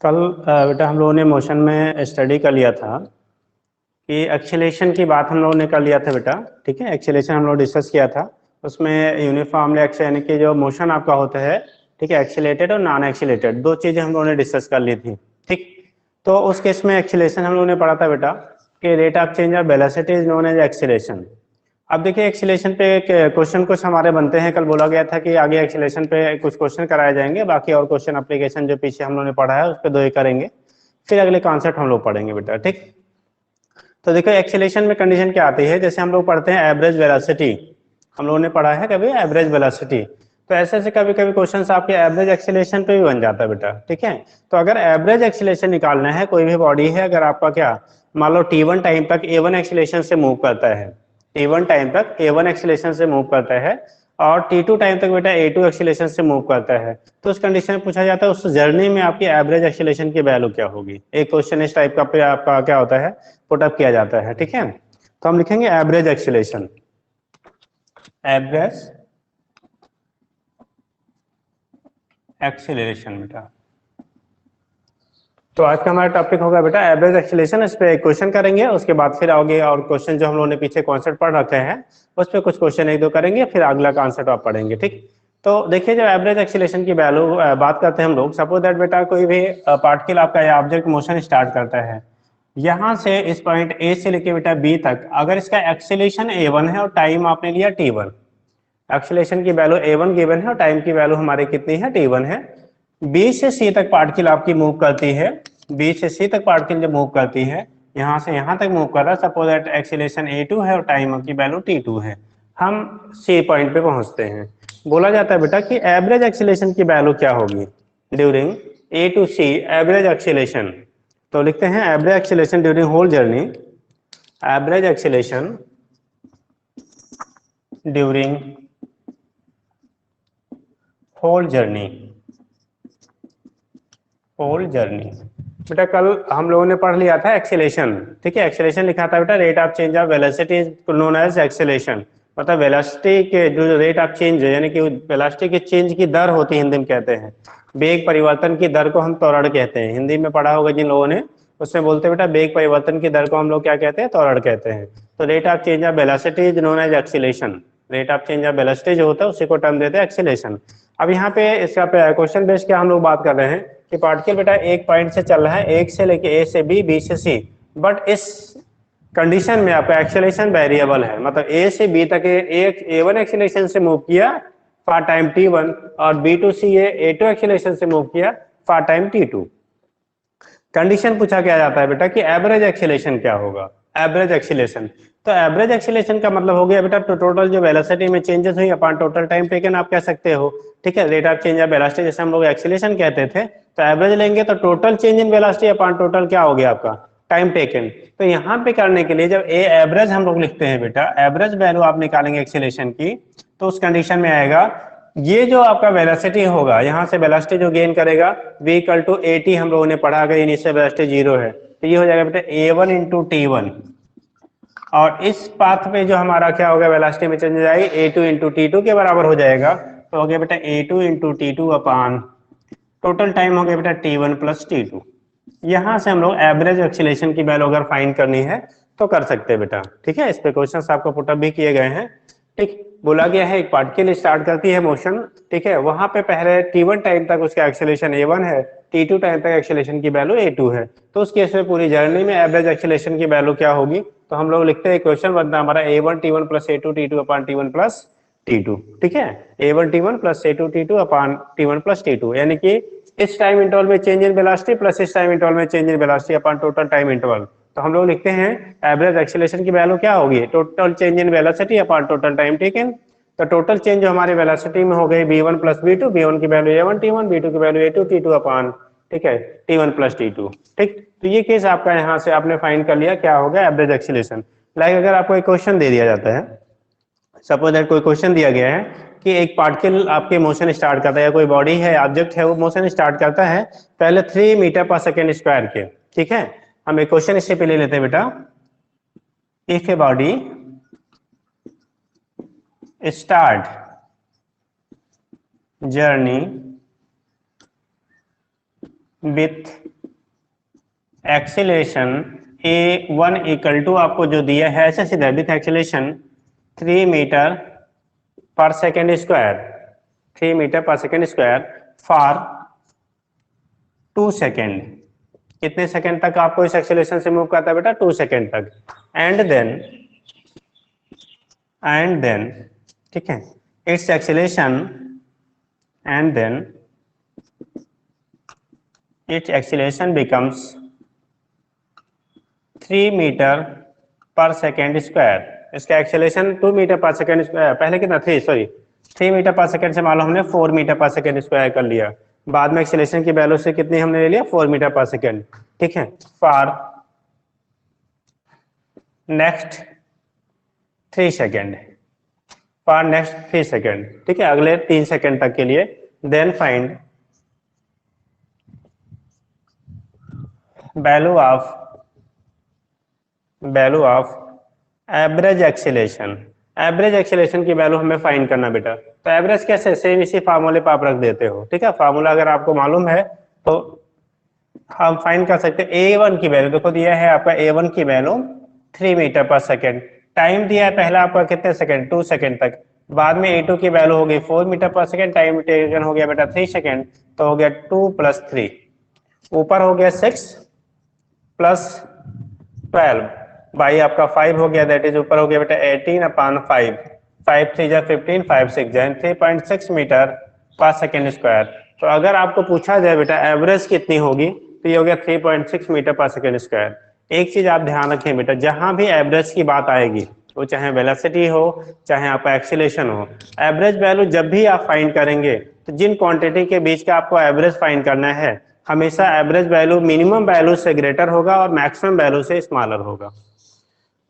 कल बेटा हम लोगों ने मोशन में स्टडी कर लिया था कि एक्सीलरेशन की बात हम लोगों ने कर लिया था बेटा। ठीक है, एक्सीलरेशन हम लोग डिस्कस किया था। उसमें यूनिफॉर्मली यानी कि जो मोशन आपका होता है, ठीक है, एक्सीलेटेड और नॉन एक्सीलेटेड दो चीज़ें हम लोगों ने डिस्कस कर ली थी। ठीक, तो उस केस में एक्सीलरेशन हम लोगों ने पढ़ा था बेटा कि rate of change of velocity is known as acceleration. अब देखिए एक्सीलरेशन पे क्वेश्चन कुछ हमारे बनते हैं। कल बोला गया था कि आगे एक्सीलरेशन पे कुछ क्वेश्चन कराए जाएंगे, बाकी और क्वेश्चन एप्लीकेशन जो पीछे हम लोगों ने पढ़ा है उस पर दो ही करेंगे, फिर अगले कॉन्सेप्ट हम लोग पढ़ेंगे बेटा। ठीक, तो देखो एक्सीलरेशन में कंडीशन क्या आती है, जैसे हम लोग पढ़ते हैं एवरेज वेलोसिटी, हम लोगों ने पढ़ा है कभी एवरेज वेलोसिटी, तो ऐसे ऐसे कभी कभी क्वेश्चन आपके एवरेज एक्सीलरेशन पे भी बन जाता है बेटा। ठीक है, तो अगर एवरेज एक्सीलरेशन निकालना है, कोई भी बॉडी है अगर आपका क्या मान लो t1 टाइम तक a1 एक्सीलरेशन से मूव करता है, t1 टाइम तक a1 एक्सीलरेशन से मूव करता है और t2 टाइम तक बेटा a2 एक्सीलरेशन से मूव करता है, तो उस कंडीशन में पूछा जाता है उस जर्नी में आपकी एवरेज एक्सीलरेशन की वैल्यू क्या होगी। एक क्वेश्चन इस टाइप का पे आपका क्या होता है, पुटअप किया जाता है। ठीक है, तो हम लिखेंगे एवरेज एक्सीलरेशन, एवरेज एक्सीलरेशन बेटा। तो आज का हमारा टॉपिक होगा बेटा एवरेज एक्सीलरेशन। इस पे एक क्वेश्चन करेंगे, उसके बाद फिर आगे और क्वेश्चन जो हम लोगों ने पीछे कॉन्सेप्ट पढ़ रखे हैं उस पे कुछ क्वेश्चन एक दो करेंगे, फिर अगला कॉन्सेप्ट आप पढ़ेंगे। ठीक, तो देखिए जब एवरेज एक्सीलरेशन की वैल्यू बात करते हैं हम लोग, सपोज दैट बेटा कोई भी पार्टिकल आपका या ऑब्जेक्ट मोशन स्टार्ट करता है, यहाँ से इस पॉइंट ए से लेके बेटा बी तक, अगर इसका एक्सीलरेशन a1 है और टाइम आपने लिया t1, एक्सीलरेशन की वैल्यू a1 गिवन है और टाइम की वैल्यू हमारी कितनी है, t1 है। बी से सी तक पार्टिकल आपकी मूव करती है, बी से सी तक पार्टिकल जब मूव करती है, यहाँ से यहाँ तक मूव कर रहा है, सपोज दैट एक्सीलरेशन a2 है और टाइम की वैल्यू t2 है। हम सी पॉइंट पे पहुंचते हैं, बोला जाता है बेटा कि एवरेज एक्सीलरेशन की वैल्यू क्या होगी during A to C average acceleration. तो लिखते हैं average acceleration during whole journey, average acceleration during whole journey, whole journey. बेटा कल हम लोगों ने पढ़ लिया था एक्सीलेशन। ठीक है, एक्सीलेशन लिखा था बेटा rate of change of velocity known as acceleration, मतलब वेलोसिटी के जो रेट ऑफ चेंज है यानी कि वेलोसिटी की चेंज की दर होती है, हिंदी में कहते हैं वेग परिवर्तन की दर को हम त्वरण कहते हैं। हिंदी में पढ़ा होगा जिन लोगों ने, उसमें बोलते हैं बेटा वेग परिवर्तन की दर को हम लोग क्या कहते हैं, त्वरण कहते हैं। तो rate of change of velocity is known as acceleration, rate of change of velocity जो होता है उसी को टर्म देते हैं एक्सीलेशन। अब यहाँ पे इसका क्वेश्चन बेस क्या हम लोग बात कर रहे हैं कि पार्टिकल बेटा एक पॉइंट से चल रहा है, एक से लेके ए से बी, बी से सी, बट इस कंडीशन में आपका एक्सीलरेशन वेरिएबल है, मतलब ए से बी तक एक a1 एक्सीलरेशन से मूव किया फॉर टाइम t1 और B to C a2 acceleration से मूव किया फॉर टाइम t2। कंडीशन पूछा क्या जाता है बेटा कि एवरेज एक्सीलरेशन क्या होगा, एवरेज एक्सीलरेशन। तो एवरेज एक्सीलरेशन का मतलब हो गया बेटा टोटल जो वेलोसिटी में चेंजेस हुई अपॉन टोटल टाइम टेकन आप कह सकते हो। ठीक है, rate of change of velocity जैसे हम लोग एक्सीलरेशन कहते थे, तो एवरेज लेंगे तो total change in velocity upon total क्या हो गया आपका टाइम टेकन। तो यहाँ पे करने के लिए जब ए एवरेज हम लोग लिखते हैं बेटा, एवरेज वैल्यू आप निकालेंगे एक्सीलरेशन की, तो उस कंडीशन में आएगा ये जो आपका वेलोसिटी होगा, यहाँ से वेलोसिटी जो गेन करेगा v equal to A T, हम लोगों ने पढ़ा अगर इनिशियल वेलोसिटी 0 है तो ये हो जाएगा बेटा a1 इंटू t1, और इस पाथ पे जो हमारा क्या होगा वेलोसिटी में चेंज आएगी a2 इंटू t2 के बराबर हो जाएगा। तो हो गया बेटा a2 इंटू t2 अपान टोटल टाइम हो गया बेटा t1 प्लस t2। यहाँ से हम लोग एवरेज एक्सीलरेशन की वैल्यू अगर फाइंड करनी है तो कर सकते हैं बेटा। ठीक है, इस पे क्वेश्चन आपको पुटअप भी किए गए हैं। ठीक, बोला गया है एक पार्टिकल स्टार्ट करती है मोशन, ठीक है, वहां पे पहले t1 टाइम तक उसका एक्सीलरेशन a1 है, t2 टाइम तक एक्सीलरेशन की वैल्यू a2 है, तो उस केस में पूरी जर्नी में एवरेज एक्सीलरेशन की वैल्यू क्या होगी। तो हम लोग लिखते हैं क्वेश्चन बनता है हमारा a1 t1 plus a2 t2 upon t1 plus t2। ठीक है, a1 t1 plus a2 t2 upon t1 plus t2, यानी कि इस टाइम इंटरवल में चेंज इन वेलोसिटी प्लस इस टाइम इंटरवल में change in velocity upon total time interval. तो हम लोग लिखते हैं एवरेज एक्सीलरेशन की वैल्यू क्या होगी, total change in velocity upon total time taken. तो टोटल चेंज जो हमारे वेलोसिटी में हो गई v1 प्लस v2, v1 की वैल्यू a1 t1, v2 की वैल्यू a2 t2 अपॉन, ठीक है, t1 प्लस t2। ठीक, तो ये केस आपका यहाँ से आपने फाइंड कर लिया क्या होगा एवरेज एक्सीलरेशन। लाइक अगर आपको एक क्वेश्चन दे दिया जाता है, सपोज दैट कोई क्वेश्चन दिया गया है कि एक पार्टिकल आपके मोशन स्टार्ट करता है या कोई बॉडी है ऑब्जेक्ट है वो मोशन स्टार्ट करता है पहले 3 मीटर पर सेकेंड स्क्वायर के। ठीक है, हम एक क्वेश्चन इससे पहले लेते हैं बेटा, if a body start journey with acceleration a1 equal to आपको जो दिया है ऐसे सीधा विथ एक्सीलरेशन 3 मीटर पर सेकेंड स्क्वायर, 3 मीटर पर सेकेंड स्क्वायर फॉर 2 सेकेंड। कितने सेकेंड तक आपको इस एक्सीलरेशन से मूव करता है बेटा? 2 सेकेंड तक। एंड देन ठीक है, it's acceleration and then it's acceleration becomes 3 metre पर सेकेंड स्क्वायर। इसका एक्सीलरेशन 2 मीटर पर सेकेंड स्क्वायर, पहले कितना 3 मीटर पर सेकेंड से मान लो हमने 4 मीटर पर सेकेंड स्क्वायर कर लिया, बाद में एक्सीलरेशन की वैल्यू से कितनी हमने ले लिया 4 मीटर पर सेकेंड। ठीक है, for next 3 second, for next 3 second. ठीक है, अगले 3 सेकेंड तक के लिए। Then find value of average acceleration. Average acceleration की वैल्यू हमें फाइंड करना बेटा। तो एवरेज कैसे? सेम इसी फार्मूले पर आप रख देते हो। ठीक है, फार्मूला अगर आपको मालूम है तो हम फाइंड कर सकते हैं। A1 की वैल्यू देखो दिया है आपका, A1 की वैल्यू 3 मीटर पर सेकेंड। टाइम दिया है पहला आपका कितने सेकेंड? 2 सेकेंड तक। बाद में A2 की वैल्यू हो गई 4 मीटर पर सेकेंड, टाइम टेकन हो गया बेटा 3 सेकेंड, तो हो गया 2 + 3, ऊपर हो गया 6 + 12 बाई आपका 5 हो गया, दैट इज ऊपर हो गया बेटा 18/5, 5 3 जा 15, 5 6 जा 3.6 मीटर पर सेकेंड स्क्वायर। तो अगर आपको पूछा जाए बेटा एवरेज कितनी होगी, तो ये हो गया 3.6 मीटर पर सेकेंड स्क्वायर। एक चीज आप ध्यान रखें बेटा, जहां भी एवरेज की बात आएगी, वो चाहे वेलोसिटी हो चाहे आपका एक्सीलरेशन हो, एवरेज वैल्यू जब भी आप फाइंड करेंगे तो जिन क्वांटिटी के बीच का आपको एवरेज फाइंड करना है, हमेशा एवरेज वैल्यू मिनिमम वैल्यू से ग्रेटर होगा और मैक्सिमम वैल्यू से स्मॉलर होगा।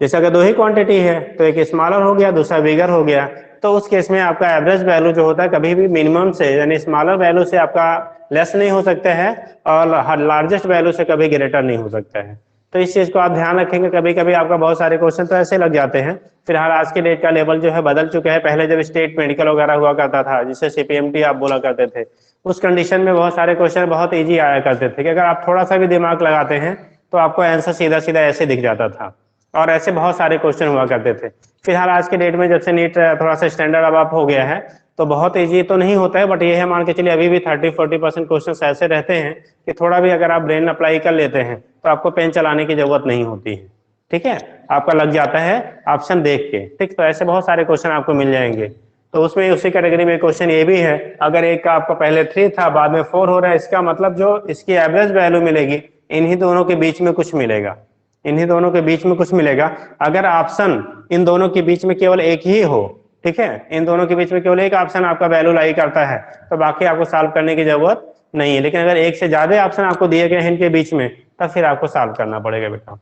जैसे अगर दो ही क्वांटिटी है तो एक स्मॉलर हो गया दूसरा बिगर हो गया, तो उस केस में आपका एवरेज वैल्यू जो होता है कभी भी मिनिमम से यानी स्मॉलर वैल्यू से आपका लेस नहीं हो सकता है और लार्जेस्ट वैल्यू से कभी ग्रेटर नहीं हो सकता है। तो इस चीज को आप ध्यान रखेंगे। कभी कभी आपका बहुत सारे क्वेश्चन तो ऐसे लग जाते हैं। फिलहाल आज के डेट का लेवल जो है बदल चुका है। पहले जब स्टेट मेडिकल वगैरह हुआ करता था, जिसे CPMT आप बोला करते थे, उस कंडीशन में बहुत सारे क्वेश्चन बहुत ईजी आया करते थे कि अगर आप थोड़ा सा भी दिमाग लगाते हैं तो आपको आंसर सीधा सीधा ऐसे दिख जाता था, और ऐसे बहुत सारे क्वेश्चन हुआ करते थे। फिलहाल आज के डेट में जब से नीट थोड़ा सा स्टैंडर्ड अब अप हो गया है तो बहुत ईजी तो नहीं होता है, बट ये है मान के चलिए अभी भी 30-40% क्वेश्चन ऐसे रहते हैं कि थोड़ा भी अगर आप ब्रेन अप्लाई कर लेते हैं तो आपको पेन चलाने की जरूरत नहीं होती है। ठीक है, आपका लग जाता है ऑप्शन देख के। ठीक, तो ऐसे बहुत सारे क्वेश्चन आपको मिल जाएंगे। तो उसमें उसी कैटेगरी में क्वेश्चन ये भी है, अगर एक का आपका पहले 3 था बाद में 4 हो रहा है, इसका मतलब जो इसकी एवरेज वैल्यू मिलेगी इन्हीं दोनों के बीच में कुछ मिलेगा, इन्हीं दोनों के बीच में कुछ मिलेगा। अगर ऑप्शन इन दोनों के बीच में केवल एक ही हो, ठीक है, इन दोनों के बीच में केवल एक ऑप्शन आपका वैल्यू लाई करता है तो बाकी आपको सॉल्व करने की जरूरत नहीं है। लेकिन अगर एक से ज्यादा ऑप्शन आपको दिए गए हैं इनके बीच में, तब फिर आपको सॉल्व करना पड़ेगा बेटा।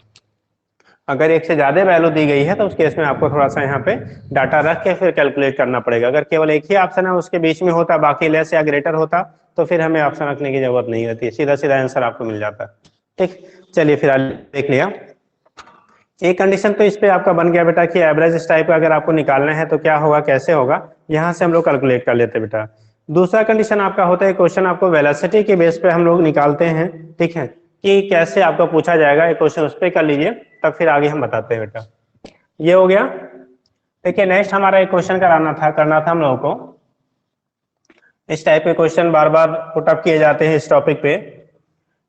अगर एक से ज्यादा वैल्यू दी गई है तो उस केस में आपको थोड़ा सा यहाँ पे डाटा रख के फिर कैलकुलेट करना पड़ेगा। अगर केवल एक ही ऑप्शन है उसके बीच में होता, बाकी लेस या ग्रेटर होता, तो फिर हमें ऑप्शन रखने की जरूरत नहीं होती, सीधा सीधा आंसर आपको मिल जाता। ठीक, चलिए फिर देख लिया। एक कंडीशन तो इस पे आपका बन गया बेटा कि एवरेज इस टाइप का अगर आपको निकालना है तो क्या होगा कैसे होगा, यहाँ से हम लोग कैलकुलेट कर लेते बेटा। दूसरा कंडीशन आपका होता है, क्वेश्चन आपको वेलोसिटी के बेस पे हम लोग निकालते हैं। ठीक है, कि कैसे आपको पूछा जाएगा एक क्वेश्चन, उस पर कर लीजिए तब फिर आगे हम बताते हैं बेटा। ये हो गया। देखिए नेक्स्ट हमारा एक क्वेश्चन करना था हम लोगों को। इस टाइप के क्वेश्चन बार बार पुटअप किए जाते हैं इस टॉपिक पे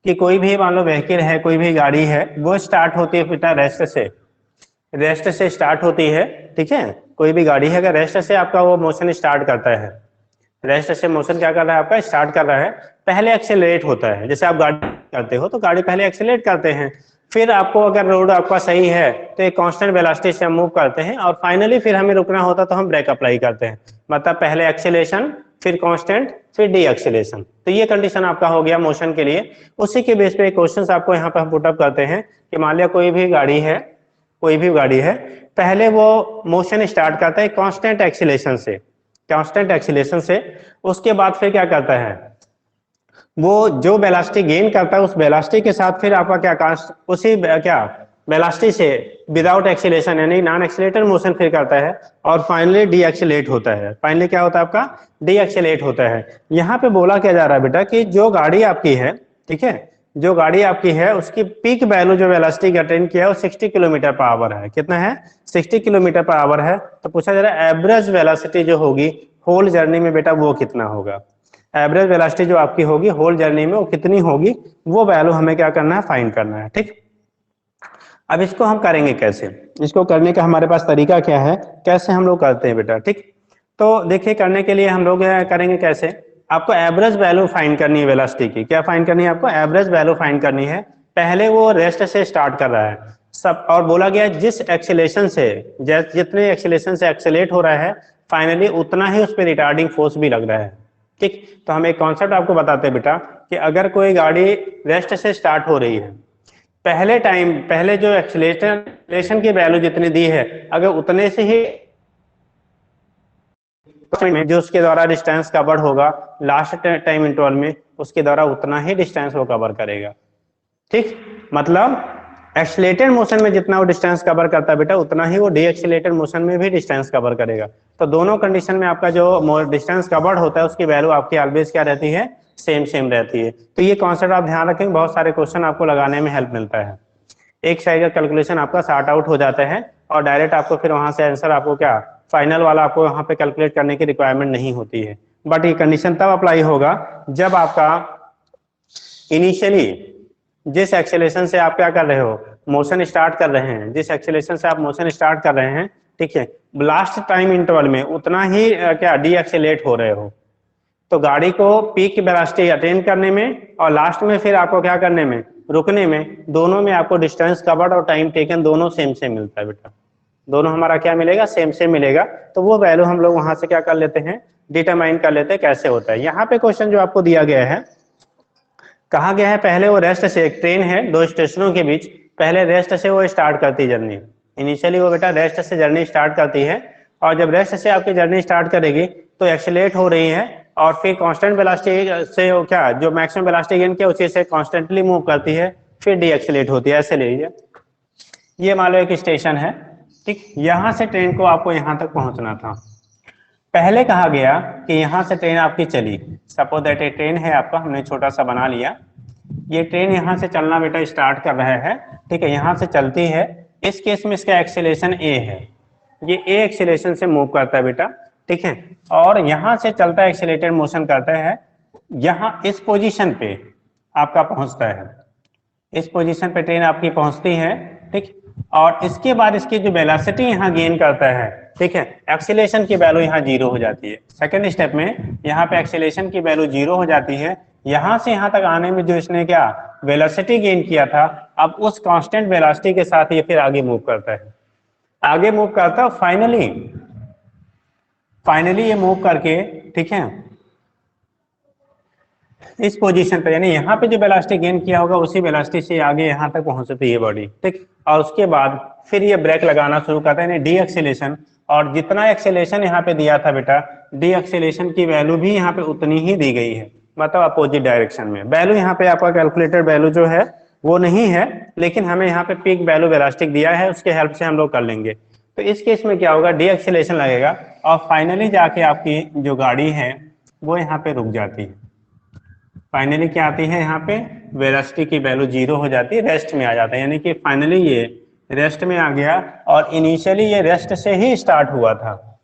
कि कोई भी मान लो व्हीकल है, कोई भी गाड़ी है, वो स्टार्ट होती है बेटा रेस्ट से स्टार्ट होती है। ठीक है, कोई भी गाड़ी है अगर रेस्ट से आपका वो मोशन स्टार्ट करता है, रेस्ट से मोशन क्या कर रहा है आपका स्टार्ट कर रहा है, पहले एक्सेलरेट होता है। जैसे आप गाड़ी करते हो तो गाड़ी पहले एक्सेलरेट करते हैं, फिर आपको अगर रोड आपका सही है तो एक कांस्टेंट वेलोसिटी से हम मूव करते हैं और फाइनली फिर हमें रुकना होता तो हम ब्रेक अप्लाई करते हैं। मतलब पहले एक्सेलरेशन फिर कांस्टेंट फिर डी एक्सेलरेशन। तो ये कंडीशन आपका हो गया मोशन के लिए। उसी के बेस पे क्वेश्चन आपको यहाँ पे हम पुटअप करते हैं कि मान लिया कोई भी गाड़ी है, पहले वो मोशन स्टार्ट करता है कांस्टेंट एक्सीलरेशन से, उसके बाद फिर क्या करता है, वो जो वेलोसिटी गेन करता है उस वेलोसिटी के साथ फिर आपका उसी वेलोसिटी से विदाउट एक्सीलरेशन यानी नॉन एक्सीलरेटेड मोशन फिर करता है और फाइनली डी एक्सीलरेट होता है। फाइनली क्या होता है आपका डी एक्सीलरेट होता है। यहाँ पे बोला क्या जा रहा है बेटा कि जो गाड़ी आपकी है ठीक है। जो गाड़ी आपकी है उसकी पीक वैल्यू जो वेलोसिटी की अटेन किया है वो 60 किलोमीटर पर आवर है। कितना है? 60 किलोमीटर पर आवर है। तो पूछा जा रहा है एवरेज वेलोसिटी जो होगी होल जर्नी में बेटा वो कितना होगा। एवरेज वेलोसिटी जो आपकी होगी होल जर्नी में वो कितनी होगी, वो वैल्यू हमें क्या करना है, फाइंड करना है। ठीक, अब इसको हम करेंगे कैसे, इसको करने का हमारे पास तरीका क्या है, कैसे हम लोग करते हैं बेटा। ठीक, तो देखिए करने के लिए हम लोग करेंगे कैसे, आपको एवरेज वैल्यू फाइंड करनी है वेलोसिटी की। क्या फाइंड करनी है आपको? एवरेज वैल्यू फाइंड करनी है। पहले वो रेस्ट से स्टार्ट कर रहा है सब, और बोला गया जिस एक्सीलरेशन से, जितने एक्सीलरेशन से एक्सेलेरेट हो रहा है फाइनली उतना ही उस पर रिटार्डिंग फोर्स भी लग रहा है। ठीक, तो हम एक कॉन्सेप्ट आपको बताते हैं बेटा कि अगर कोई गाड़ी रेस्ट से स्टार्ट हो रही है, पहले जो एक्सीलरेशन की वैल्यू जितनी दी है अगर उतने से ही जो उसके द्वारा डिस्टेंस कवर होगा लास्ट टाइम इंटरवल में, उसके द्वारा उतना ही डिस्टेंस वो कवर करेगा। ठीक, मतलब एक्सीलरेटेड मोशन में जितना वो डिस्टेंस कवर करता है बेटा उतना ही वो डीएक्सीलरेटेड मोशन में भी डिस्टेंस कवर करेगा। तो दोनों कंडीशन में आपका जो डिस्टेंस कवर्ड होता है उसकी वैल्यू आपकी ऑलवेज क्या रहती है, सेम रहती है। तो ये कॉन्सेप्ट आप ध्यान रखेंगे, बहुत सारे क्वेश्चन आपको लगाने में हेल्प मिलता है। एक साइड का कैलकुलेशन आपका सॉर्ट आउट हो जाता है और डायरेक्ट आपको फिर वहां से आंसर आपको क्या फाइनल वाला आपको वहां पे कैलकुलेट करने की रिक्वायरमेंट नहीं होती है। बट ये कंडीशन तब अप्लाई होगा जब आपका इनिशियली जिस एक्सेलरेशन से आप क्या कर रहे हो, मोशन स्टार्ट कर रहे हैं, जिस एक्सेलरेशन से आप मोशन स्टार्ट कर रहे हैं, ठीक है, लास्ट टाइम इंटरवल में उतना ही क्या डी एक्सेलरेट हो रहे हो। तो गाड़ी को पीक वेलोसिटी अटेन करने में और लास्ट में फिर आपको क्या करने में, रुकने में, दोनों में आपको डिस्टेंस कवर्ड और टाइम टेकन दोनों सेम मिलता है बेटा। दोनों हमारा क्या मिलेगा, सेम मिलेगा। तो वो वैल्यू हम लोग वहां से क्या कर लेते हैं, डिटरमाइन कर लेते हैं कैसे होता है। यहाँ पे क्वेश्चन जो आपको दिया गया है, कहा गया है पहले वो रेस्ट से, एक ट्रेन है दो स्टेशनों के बीच, पहले रेस्ट से वो स्टार्ट करती जर्नी। इनिशियली वो बेटा रेस्ट से जर्नी स्टार्ट करती है और जब रेस्ट से आपकी जर्नी स्टार्ट करेगी तो एक्सीलरेट हो रही है और फिर कांस्टेंट वेलोसिटी से वो क्या जो मैक्सिमम वेलोसिटी गेन किया उसी से कांस्टेंटली मूव करती है, फिर डी एक्सीलरेट होती है। ऐसे लीजिए, ये मान लो एक स्टेशन है, ठीक, यहाँ से ट्रेन को आपको यहाँ तक पहुंचना था। पहले कहा गया कि यहाँ से ट्रेन आपकी चली, सपोज दैट ये ट्रेन है आपका, हमने छोटा सा बना लिया, ये ट्रेन यहाँ से चलना बेटा स्टार्ट कर रहा है, ठीक है, यहाँ से चलती है। इस केस में इसका एक्सीलरेशन ए है, ये ए एक्सीलरेशन से मूव करता है बेटा, ठीक है, और यहाँ से चलता है एक्सीलरेटेड मोशन करता है, यहाँ इस पोजीशन पे आपका पहुंचता है, इस पोजीशन पे ट्रेन आपकी पहुंचती है, ठीक, और इसके बाद इसकी जो वेलोसिटी यहाँ गेन करता है, ठीक है, एक्सीलरेशन की वैल्यू यहाँ 0 हो जाती है। सेकंड स्टेप में यहाँ पे एक्सीलरेशन की वैल्यू 0 हो जाती है। यहाँ से यहाँ तक आने में जो इसने क्या वेलोसिटी गेन किया था, अब उस कांस्टेंट वेलोसिटी के साथ ये फिर आगे मूव करता है, आगे मूव करता है, फाइनली ये मूव करके, ठीक है, इस पोजीशन पे, यानी यहाँ पे जो वेलोसिटी गेन किया होगा उसी वेलोसिटी से आगे यहाँ तक पहुंचती है बॉडी, ठीक, और उसके बाद फिर ये ब्रेक लगाना शुरू करता है, यानी डी एक्सीलरेशन, और जितना एक्सीलरेशन यहाँ पे दिया था बेटा, डी एक्सीलरेशन की वैल्यू भी यहाँ पे उतनी ही दी गई है, मतलब अपोजिट डायरेक्शन में। वैल्यू यहाँ पे आपका कैलकुलेटेड वैल्यू जो है वो नहीं है, लेकिन हमें यहाँ पे पीक वैल्यू वेलोसिटी दिया है, उसके हेल्प से हम लोग कर लेंगे। तो इस केस में क्या होगा, डी एक्सीलरेशन लगेगा और फाइनली जाके आपकी जो गाड़ी है वो यहाँ पे रुक जाती है। फाइनली क्या आती है, यहाँ पे वेलोसिटी की वैल्यू 0 हो जाती है, रेस्ट में आ जाता है, यानी कि फाइनली ये रेस्ट में आ गया। और इनिशियली ये रेस्ट से ही स्टार्ट हुआ था,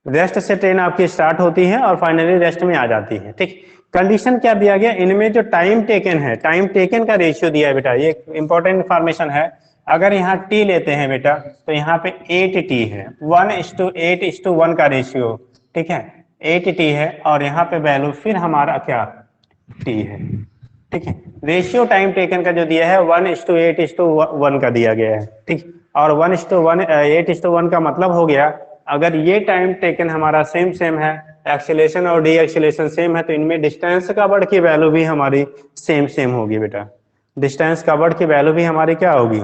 रेस्ट से ट्रेन आपकी स्टार्ट होती है और फाइनली रेस्ट में आ जाती है, ठीक। कंडीशन क्या दिया गया, इनमें जो टाइम टेकन है, टाइम टेकन का रेशियो दिया है बेटा, ये इंपॉर्टेंट इंफॉर्मेशन है। अगर यहाँ टी लेते हैं बेटा तो यहाँ पे 8t है, 1:8:1 का रेशियो, ठीक है, 8t है, और यहाँ पे वैल्यू फिर हमारा क्या टी है, ठीक है। रेशियो टाइम टेकन का जो दिया है 1:8:1 का दिया गया है, ठीक, और 8:1 का मतलब हो गया अगर ये टाइम टेकन हमारा सेम है, एक्सीलरेशन और डी एक्सीलरेशन सेम है, तो इनमें डिस्टेंस कवर्ड की वैल्यू भी हमारी सेम होगी बेटा, डिस्टेंस कवर्ड की वैल्यू भी हमारी क्या होगी,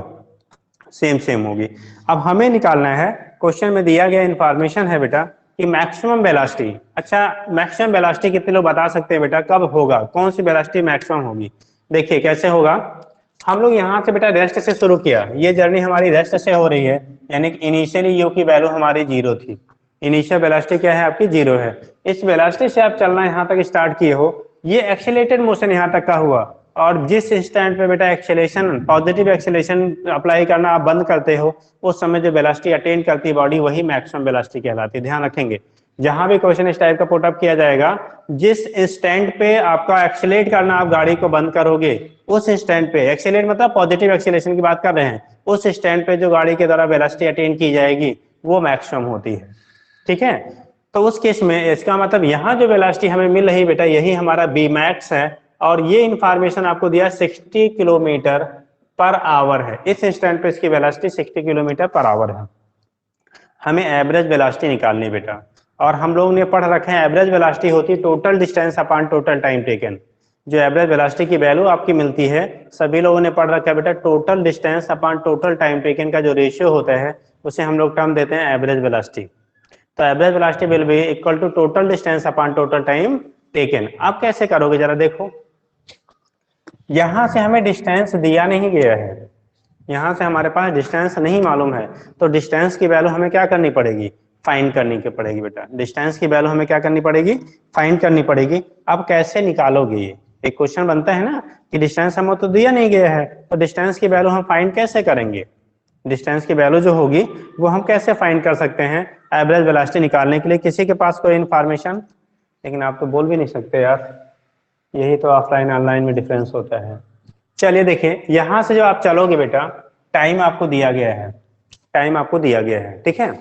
सेम होगी। अब हमें निकालना है, क्वेश्चन में दिया गया इंफॉर्मेशन है बेटा कि मैक्सिमम वेलोसिटी, अच्छा मैक्सिमम वेलोसिटी कितने लोग बता सकते हैं बेटा, कब होगा, कौन सी वेलोसिटी मैक्सिमम होगी। देखिए कैसे होगा, हम लोग यहाँ से बेटा रेस्ट से शुरू किया, ये जर्नी हमारी रेस्ट से हो रही है, यानी कि इनिशियली यू की वैल्यू हमारी 0 थी, इनिशियल वेलोसिटी क्या है आपकी 0 है। इस वेलोसिटी से आप चलना यहाँ तक स्टार्ट किए हो, ये एक्सीलरेटेड मोशन यहाँ तक का हुआ, और जिस इंस्टेंट पे बेटा एक्सेलेरेशन पॉजिटिव एक्सेलेरेशन अप्लाई करना आप बंद करते हो, उस समय जो वेलोसिटी अटेन करती है बॉडी वही मैक्सिमम वेलोसिटी कहलाती है। ध्यान रखेंगे जहां भी क्वेश्चन इस टाइप का पुटअप किया जाएगा, जिस इंस्टेंट पे आपका एक्सेलेरेट करना आप गाड़ी को बंद करोगे, उस इंस्टेंट पे एक्सेलेरेट मतलब पॉजिटिव एक्सेलेरेशन की बात कर रहे हैं, उस इंस्टेंट पे जो गाड़ी के द्वारा वेलोसिटी अटेन की जाएगी वो मैक्सिमम होती है। ठीक है, तो उस केस में इसका मतलब यहाँ जो वेलोसिटी हमें मिल रही बेटा यही हमारा बी मैक्स है, और ये इंफॉर्मेशन आपको दिया 60 किलोमीटर पर आवर है। इस इंस्टेंट पे इसकी वेलोसिटी 60 किलोमीटर पर आवर है। हमें एवरेज वेलोसिटी निकालनी बेटा, और हम लोगों ने पढ़ रखे हैं एवरेज वेलोसिटी होती है total distance upon total time taken. जो एवरेज वेलोसिटी की वैल्यू आपकी मिलती है, सभी लोगों ने पढ़ रखा है बेटा total distance upon total time taken का जो रेशियो होता है उसे हम लोग टर्म देते हैं एवरेज वेलोसिटी। तो average velocity will be equal to total distance upon total time taken. आप कैसे करोगे जरा देखो, यहां से हमें डिस्टेंस दिया नहीं गया है, यहां से हमारे पास डिस्टेंस नहीं मालूम है, तो डिस्टेंस की वैल्यू हमें क्या करनी पड़ेगी, फाइंड करनी की पड़ेगी बेटा। डिस्टेंस की वैल्यू हमें क्या करनी पड़ेगी, फाइंड करनी पड़ेगी। अब कैसे निकालोगे, ये एक क्वेश्चन बनता है ना कि डिस्टेंस हमें तो दिया नहीं गया है, तो डिस्टेंस की वैल्यू हम फाइंड कैसे करेंगे। डिस्टेंस की वैल्यू जो होगी वो हम कैसे फाइंड कर सकते हैं एवरेज वेलोसिटी निकालने के लिए। किसी के पास कोई इन्फॉर्मेशन, लेकिन आप तो बोल भी नहीं सकते यार, यही तो ऑफलाइन ऑनलाइन में डिफरेंस होता है। चलिए देखिए, यहां से जो आप चलोगे बेटा, टाइम आपको दिया गया है, टाइम आपको दिया गया है, ठीक है।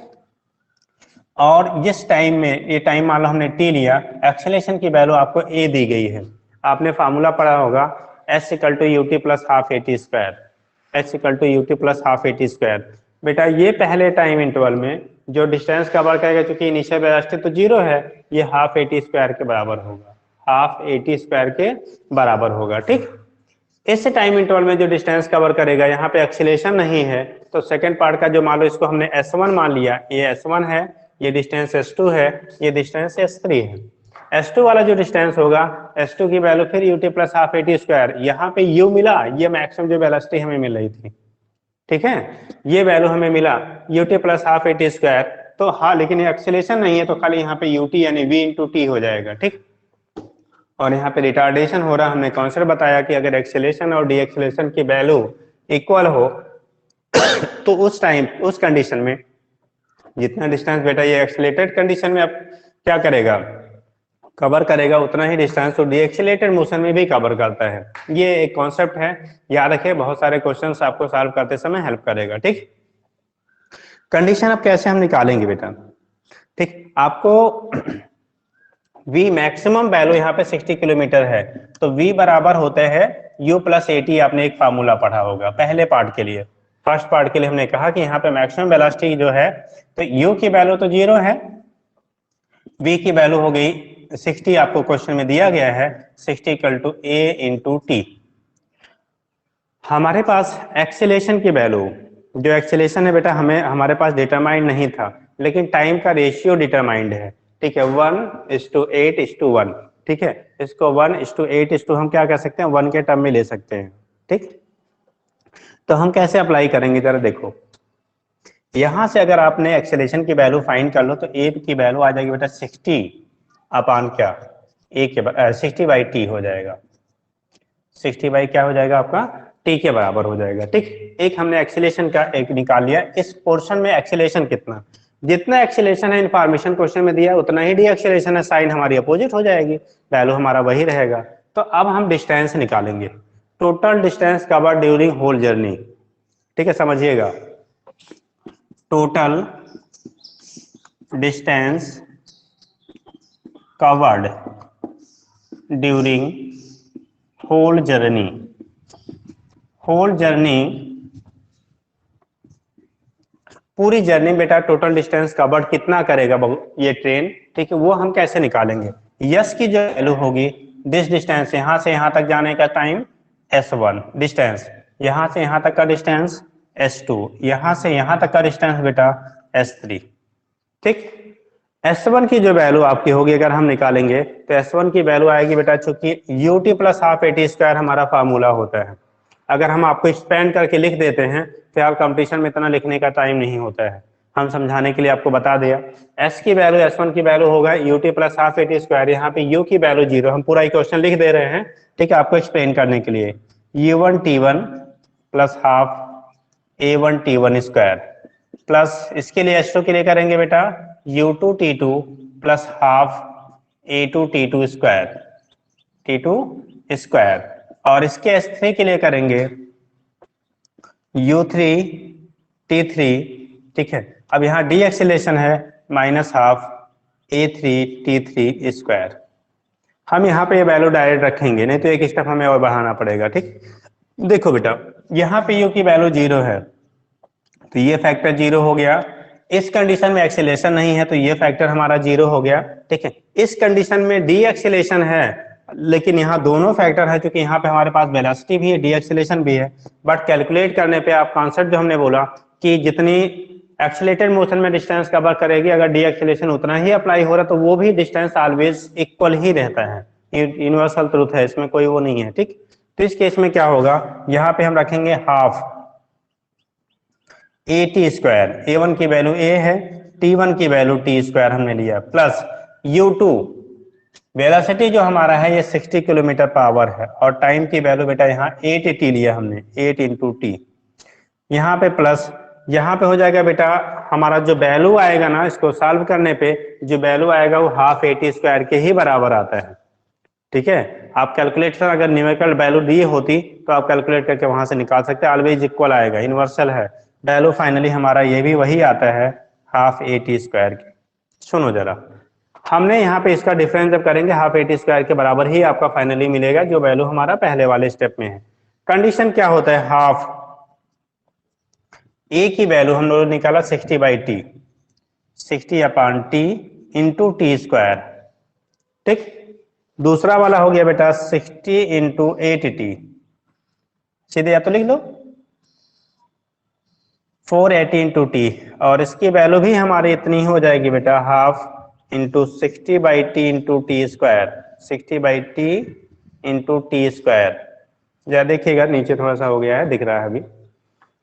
और जिस टाइम में ये टाइम मान लो हमने टी लिया, एक्सेलेरेशन की वैल्यू आपको ए दी गई है। आपने फार्मूला पढ़ा होगा S equal to U T plus half A T square, S equal to U T plus half A T square. बेटा ये पहले टाइम इंटरवल में जो डिस्टेंस कवर करेगा, क्योंकि इनिशियल वेलोसिटी तो जीरो है, ये हाफ ए टी स्क्वायर के बराबर होगा, हाफ ए टी स्क्वायर के बराबर होगा, ठीक। इस टाइम इंटरवल में जो डिस्टेंस कवर करेगा, यहाँ पे एक्सीलरेशन नहीं है, तो सेकंड पार्ट का जो मान लो इसको हमने S1 मान लिया, ये S1 है, ये डिस्टेंस S2 है, ये डिस्टेंस S3 है। S2 वाला जो डिस्टेंस होगा, S2 की वैल्यू फिर ut plus half A T square, यहाँ पे u मिला, ये मैक्सिमम जो वेलोसिटी हमें मिल रही थी, ठीक है, ये वैल्यू हमें मिला ut plus half A T square. तो हाँ, लेकिन ये एक्सीलरेशन नहीं है, तो खाली यहाँ पे ut यानी v इंटू टी हो जाएगा, ठीक। और यहाँ पे रिटार्डेशन हो रहा, हमने कॉन्सेप्ट बताया कि अगर एक्सेलेरेशन और डी एक्सेलेरेशन की वैल्यू इक्वल हो तो उस टाइम, उस कंडीशन में जितना डिस्टेंस बेटा ये एक्सेलेरेटेड कंडीशन में अब क्या करेगा, कवर करेगा, उतना ही डिस्टेंस तो डी एक्सेलेरेटेड मोशन में भी कवर करता है। ये एक कॉन्सेप्ट है, याद रखिए, बहुत सारे क्वेश्चंस आपको सॉल्व करते समय हेल्प करेगा, ठीक। कंडीशन अब कैसे हम निकालेंगे बेटा, ठीक। आपको V मैक्सिमम वैल्यू यहाँ पे 60 किलोमीटर है, तो V बराबर होते हैं U प्लस ए टी। आपने एक फार्मूला पढ़ा होगा पहले पार्ट के लिए, फर्स्ट पार्ट के लिए हमने कहा कि यहाँ पे मैक्सिमम वेलोसिटी जो है, तो U की वैल्यू तो 0 है, V की वैल्यू हो गई 60, आपको क्वेश्चन में दिया गया है 60 equal to A into T. हमारे पास एक्सेलेरेशन की वैल्यू, जो एक्सेलेरेशन है बेटा हमें हमारे पास डिटरमाइंड नहीं था, लेकिन टाइम का रेशियो डिटरमाइंड है, ठीक है, 1:8:1, ठीक है। इसको 1:8 हम क्या कह सकते हैं, 1 के टर्म में ले सकते हैं, ठीक। तो हम कैसे अप्लाई करेंगे जरा देखो, यहां से अगर आपने एक्सेलेरेशन की वैल्यू फाइंड कर लो, तो ए की वैल्यू आ जाएगी बेटा 60 अपान क्या, ए के 60 बाई टी हो जाएगा, 60 बाई क्या हो जाएगा आपका, टी के बराबर हो जाएगा, ठीक। एक हमने एक्सेलेरेशन का एक निकाल लिया। इस पोर्शन में एक्सेलेरेशन कितना, जितना एक्सेलेरेशन है इंफॉर्मेशन क्वेश्चन में दिया, उतना ही डी एक्सेलेरेशन है, साइन हमारी अपोजिट हो जाएगी, वैल्यू हमारा वही रहेगा। तो अब हम डिस्टेंस निकालेंगे, total distance covered during whole journey, ठीक है, समझिएगा, total distance covered during whole journey, whole journey, पूरी जर्नी बेटा टोटल डिस्टेंस कवर्ड कितना करेगा ये ट्रेन, ठीक है, वो हम कैसे निकालेंगे। यस की जो वैल्यू होगी, दिस डिस्टेंस, यहां से यहां तक जाने का टाइम S1 डिस्टेंस, यहां से यहां तक का डिस्टेंस S2, यहां से यहां तक का डिस्टेंस बेटा S3, ठीक। S1 की जो वैल्यू आपकी होगी अगर हम निकालेंगे, तो S1 की वैल्यू आएगी बेटा, चूंकि ut plus half A T square हमारा फार्मूला होता है, अगर हम आपको एक्सपेंड करके लिख देते हैं तो यार कंपटीशन में इतना लिखने का टाइम नहीं होता है, हम समझाने के लिए आपको बता दिया। एस की वैल्यू S1 की वैल्यू होगा ut plus half AT square, यहाँ पे u की वैल्यू 0, हम पूरा इक्वेशन लिख दे रहे हैं, ठीक है, आपको एक्सप्लेन करने के लिए। u1 t1 plus half a1 t1 square plus इसके लिए S2 के लिए करेंगे बेटा u2 t2 plus half a2 t2 square t2 square, और इसके S3 के लिए करेंगे u3 t3, ठीक है। अब यहाँ डी एक्सीलरेशन है minus half a3 t3 square. हम यहाँ पे ये वैल्यू डायरेक्ट रखेंगे, नहीं तो एक स्टेप हमें और बढ़ाना पड़ेगा, ठीक। देखो बेटा यहाँ पे u की वैल्यू 0 है, तो ये फैक्टर 0 हो गया। इस कंडीशन में एक्सीलरेशन नहीं है, तो ये फैक्टर हमारा 0 हो गया, ठीक है। इस कंडीशन में डी एक्सीलरेशन है, लेकिन यहाँ दोनों फैक्टर है, क्योंकि यहाँ पे हमारे पास वेलोसिटी भी है, डी एक्सीलरेशन भी है। बट कैलकुलेट करने पे आप कॉन्सेप्ट जो हमने बोला कि जितनी एक्सीलरेटेड मोशन में डिस्टेंस कवर करेगी, अगर डी एक्सीलरेशन उतना ही अप्लाई हो रहा है तो वो भी डिस्टेंस ऑलवेज इक्वल ही रहता है। यूनिवर्सल ट्रूथ है, इसमें कोई वो नहीं है, ठीक। तो इस केस में क्या होगा, यहाँ पे हम रखेंगे हाफ AT स्क्वायर, A1 की वैल्यू A है, T1 की वैल्यू T स्क्वायर हमने लिया, प्लस U2 वेलोसिटी जो हमारा है ये 60 किलोमीटर पर आवर है, और टाइम की वैल्यू बेटा यहाँ 8t लिया हमने, 8 इंटू टी, यहाँ पे प्लस, यहाँ पे हो जाएगा बेटा हमारा जो वैल्यू आएगा ना, इसको सॉल्व करने पे जो वैल्यू आएगा वो हाफ AT स्क्वायर के ही बराबर आता है, ठीक है। आप कैलकुलेटर अगर न्यूमेरिकल वैल्यू दी होती तो आप कैलकुलेट करके वहां से निकाल सकते हैं, ऑलवेज इक्वल आएगा, यूनिवर्सल है। वैल्यू फाइनली हमारा ये भी वही आता है हाफ AT स्क्वायर की। सुनो जरा, हमने यहाँ पे इसका डिफरेंस जब करेंगे हाफ AT स्क्वायर के बराबर ही आपका फाइनली मिलेगा, जो वैल्यू हमारा पहले वाले स्टेप में है। कंडीशन क्या होता है, हाफ A की वैल्यू हम लोगों ने निकाला 60/t, 60/t into T square, ठीक। दूसरा वाला हो गया बेटा 60 इंटू 8t, सीधे या तो लिख लो 480 इंटू टी, और इसकी वैल्यू भी हमारी इतनी हो जाएगी बेटा half into 60/t into T square, 60/t into T square. जरा देखिएगा नीचे थोड़ा सा हो गया है, दिख रहा है अभी।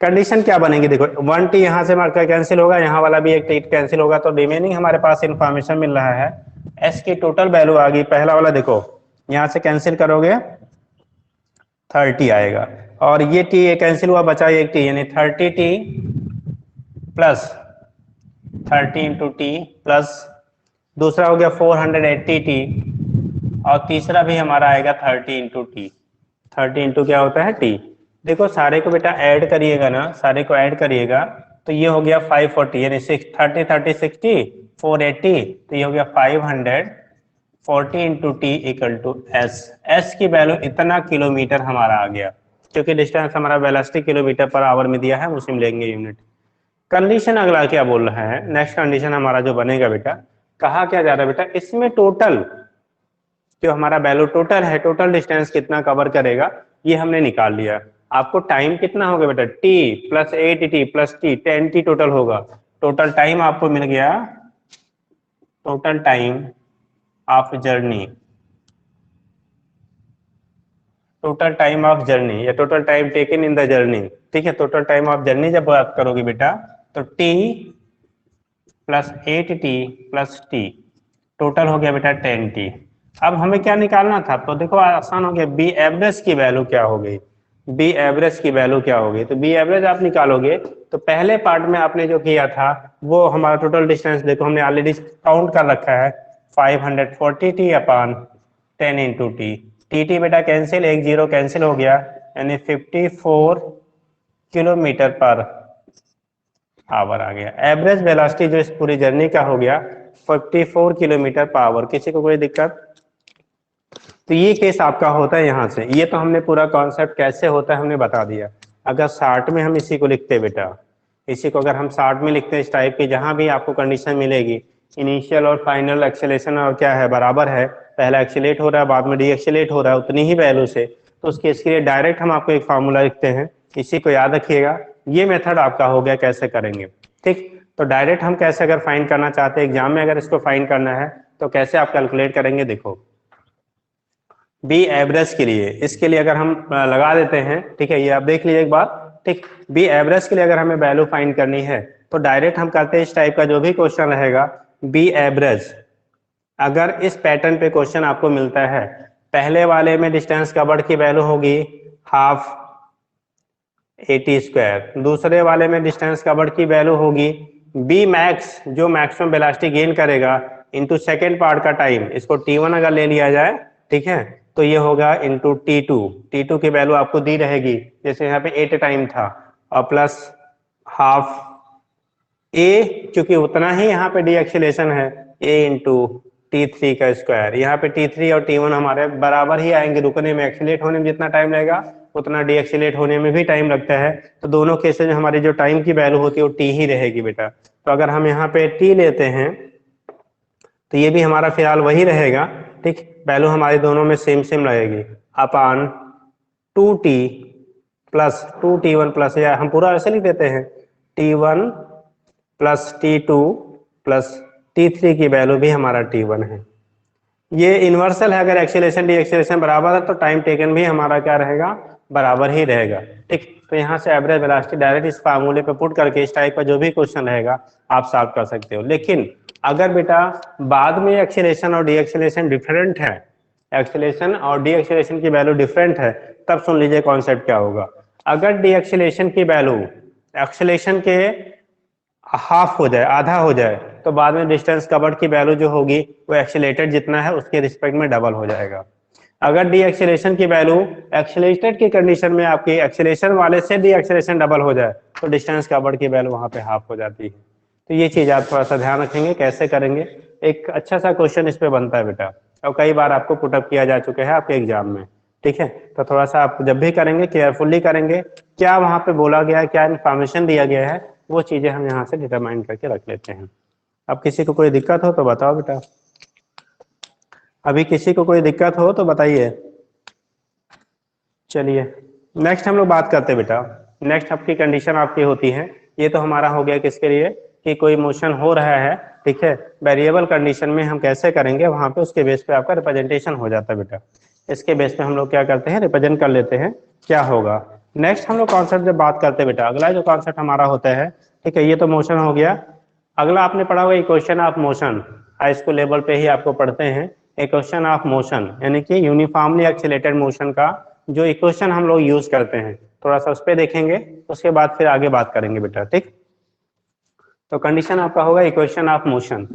कंडीशन क्या बनेगी, देखो 1t यहाँ से मार्कर कैंसिल होगा, यहाँ वाला भी एक t कैंसिल होगा, तो रिमेनिंग हमारे पास इंफॉर्मेशन मिल रहा है s की टोटल वैल्यू आ गई। पहला वाला देखो यहाँ से कैंसिल करोगे 30 आएगा, और ये t कैंसिल हुआ, बचा एक t, यानी 30t plus 30 into T, plus दूसरा हो गया 480t, और तीसरा भी हमारा आएगा 30 इंटू टी। 30 इंटू क्या होता है t, देखो सारे को बेटा ऐड करिएगा ना, सारे को ऐड करिएगा तो ये हो गया 540, यानी 30 30 60 480, तो ये हो गया 540 into T equal to S की वैल्यू इतना किलोमीटर हमारा आ गया, क्योंकि डिस्टेंस हमारा वेलोसिटी किलोमीटर पर आवर में दिया है, उसी में लेंगे यूनिट। कंडीशन अगला क्या बोल रहा है, नेक्स्ट कंडीशन हमारा जो बनेगा बेटा, कहा क्या जा रहा है बेटा, इसमें टोटल जो हमारा वैल्यू टोटल है, टोटल डिस्टेंस कितना कवर करेगा ये हमने निकाल लिया। आपको टाइम कितना होगा बेटा, t plus 8t plus t 10t total होगा। टोटल टाइम आपको मिल गया, total time of journey, total time of journey या total time taken in the journey, ठीक है। टोटल टाइम ऑफ जर्नी जब बात करोगे बेटा तो t plus 8t plus t total हो गया बेटा 10t। अब हमें क्या निकालना था, तो देखो आसान हो गया, बी एवरेज की वैल्यू क्या हो गई, बी एवरेज की वैल्यू क्या हो गई, तो बी एवरेज आप निकालोगे तो पहले पार्ट में आपने जो किया था वो हमारा टोटल डिस्टेंस देखो हमने ऑलरेडी काउंट कर रखा है 540t upon 10 into T, T बेटा कैंसिल, एक जीरो कैंसिल हो गया, यानी 54 किलोमीटर पर आवर आ गया। एवरेज वेलोसिटी जो इस पूरी जर्नी का हो गया 54 किलोमीटर पर आवर। किसी को कोई दिक्कत, तो ये केस आपका होता है यहाँ से। ये तो हमने पूरा कॉन्सेप्ट कैसे होता है हमने बता दिया। अगर शार्ट में हम इसी को लिखते बेटा, इसी को अगर हम शार्ट में लिखते हैं इस टाइप की, जहां भी आपको कंडीशन मिलेगी इनिशियल और फाइनल एक्सेलेरेशन और क्या है बराबर है, पहला एक्सेलेरेट हो रहा है बाद में डी एक्सेलेरेट हो रहा है उतनी ही वैल्यू से, तो उस केस के लिए डायरेक्ट हम आपको एक फार्मूला लिखते हैं, इसी को याद रखिएगा। ये मेथड आपका हो गया कैसे करेंगे, ठीक। तो डायरेक्ट हम कैसे अगर फाइंड करना चाहते हैं एग्जाम में, अगर इसको फाइंड करना है तो कैसे आप कैलकुलेट करेंगे, देखो बी एवरेज के लिए, इसके लिए अगर हम लगा देते हैं, ठीक है, ये आप देख लीजिए एक बार, ठीक। बी एवरेज के लिए अगर हमें वैल्यू फाइंड करनी है तो डायरेक्ट हम करते हैं इस टाइप का जो भी क्वेश्चन रहेगा बी एवरेज। अगर इस पैटर्न पे क्वेश्चन आपको मिलता है, पहले वाले में डिस्टेंस कवर्ड की वैल्यू होगी हाफ AT स्क्वायर, दूसरे वाले में डिस्टेंस कवर्ड की वैल्यू होगी बी मैक्स जो मैक्सिमम वेलोसिटी गेन करेगा इनटू सेकेंड पार्ट का टाइम, इसको T1 अगर ले लिया जाए, ठीक है, तो ये होगा इनटू T2। T2 की वैल्यू आपको दी रहेगी, जैसे यहाँ पे 8 टाइम था, और प्लस हाफ ए, क्योंकि उतना ही यहाँ पे डी एक्सीलरेशन है, ए इंटू T3 का स्क्वायर। यहाँ पे T3 और T1 हमारे बराबर ही आएंगे, रुकने में एक्सीलेट होने में जितना टाइम लगेगा उतना डी एक्सीलेट होने में भी टाइम लगता है, तो दोनों केसेस में हमारी जो टाइम की वैल्यू होती है वो T ही रहेगी बेटा। तो अगर हम यहाँ पे T लेते हैं तो ये भी हमारा फिलहाल वही रहेगा, ठीक, वैल्यू हमारी दोनों में सेम सेम लगेगी, अपान 2T प्लस 2T1 प्लस, या हम पूरा ऐसे लिख देते हैं T1 plus T2 plus T3 की वैल्यू भी हमारा T1 है। ये इन्वर्सल है, अगर एक्सीलरेशन डी एक्सीलरेशन बराबर है तो टाइम टेकन भी हमारा क्या रहेगा, बराबर ही रहेगा, ठीक। तो यहाँ से एवरेज वेलोसिटी डायरेक्ट इस फार्मूले पे पुट करके इस टाइप का जो भी क्वेश्चन रहेगा आप सॉल्व कर सकते हो। लेकिन अगर बेटा बाद में एक्सीलरेशन और डी एक्सीलरेशन डिफरेंट है, एक्सीलरेशन और डी एक्सीलरेशन की वैल्यू डिफरेंट है, तब सुन लीजिए कॉन्सेप्ट क्या होगा। अगर डी एक्सीलरेशन की वैल्यू एक्सीलरेशन के हाफ हो जाए, आधा हो जाए, तो बाद में डिस्टेंस कवर्ड की वैल्यू जो होगी वो एक्सीलरेटेड जितना है उसके रिस्पेक्ट में डबल हो जाएगा। अगर डी एक्सीलरेशन की वैल्यू एक्सीलरेटेड की कंडीशन में आपकी एक्सीलरेशन वाले से डी एक्सीलरेशन डबल हो जाए तो डिस्टेंस कवर्ड की वैल्यू वहां पे हाफ हो जाती है। तो ये चीज आप थोड़ा सा ध्यान रखेंगे, कैसे करेंगे, एक अच्छा सा क्वेश्चन इस पे बनता है बेटा, और कई बार आपको पुटअप किया जा चुका है आपके एग्जाम में, ठीक है। तो थोड़ा सा आप जब भी करेंगे केयरफुली करेंगे, क्या वहां पे बोला गया है, क्या इन्फॉर्मेशन दिया गया है, वो चीजें हम यहाँ से डिटरमाइन करके रख लेते हैं। अब किसी को कोई दिक्कत हो तो बताओ बेटा, अभी किसी को कोई दिक्कत हो तो बताइए। चलिए नेक्स्ट हम लोग बात करते हैं बेटा। नेक्स्ट आपकी कंडीशन आपकी होती है, ये तो हमारा हो गया किसके लिए कि कोई मोशन हो रहा है, ठीक है, वेरिएबल कंडीशन में हम कैसे करेंगे वहां पे, उसके बेस पे आपका रिप्रेजेंटेशन हो जाता है बेटा। इसके बेस पे हम लोग क्या करते हैं, रिप्रेजेंट कर लेते हैं क्या होगा। नेक्स्ट हम लोग कॉन्सेप्ट जब बात करते हैं बेटा, अगला जो कॉन्सेप्ट हमारा होता है, ठीक है, ये तो मोशन हो गया। अगला आपने पढ़ा होगा equation of motion, high school level पे ही आपको पढ़ते हैं इक्वेशन ऑफ मोशन, यानी कि यूनिफॉर्मली एक्सीलरेटेड मोशन का जो इक्वेशन हम लोग यूज करते हैं, थोड़ा सा उस पर देखेंगे, उसके बाद फिर आगे बात करेंगे बेटा, ठीक। तो कंडीशन आपका होगा इक्वेशन ऑफ मोशन।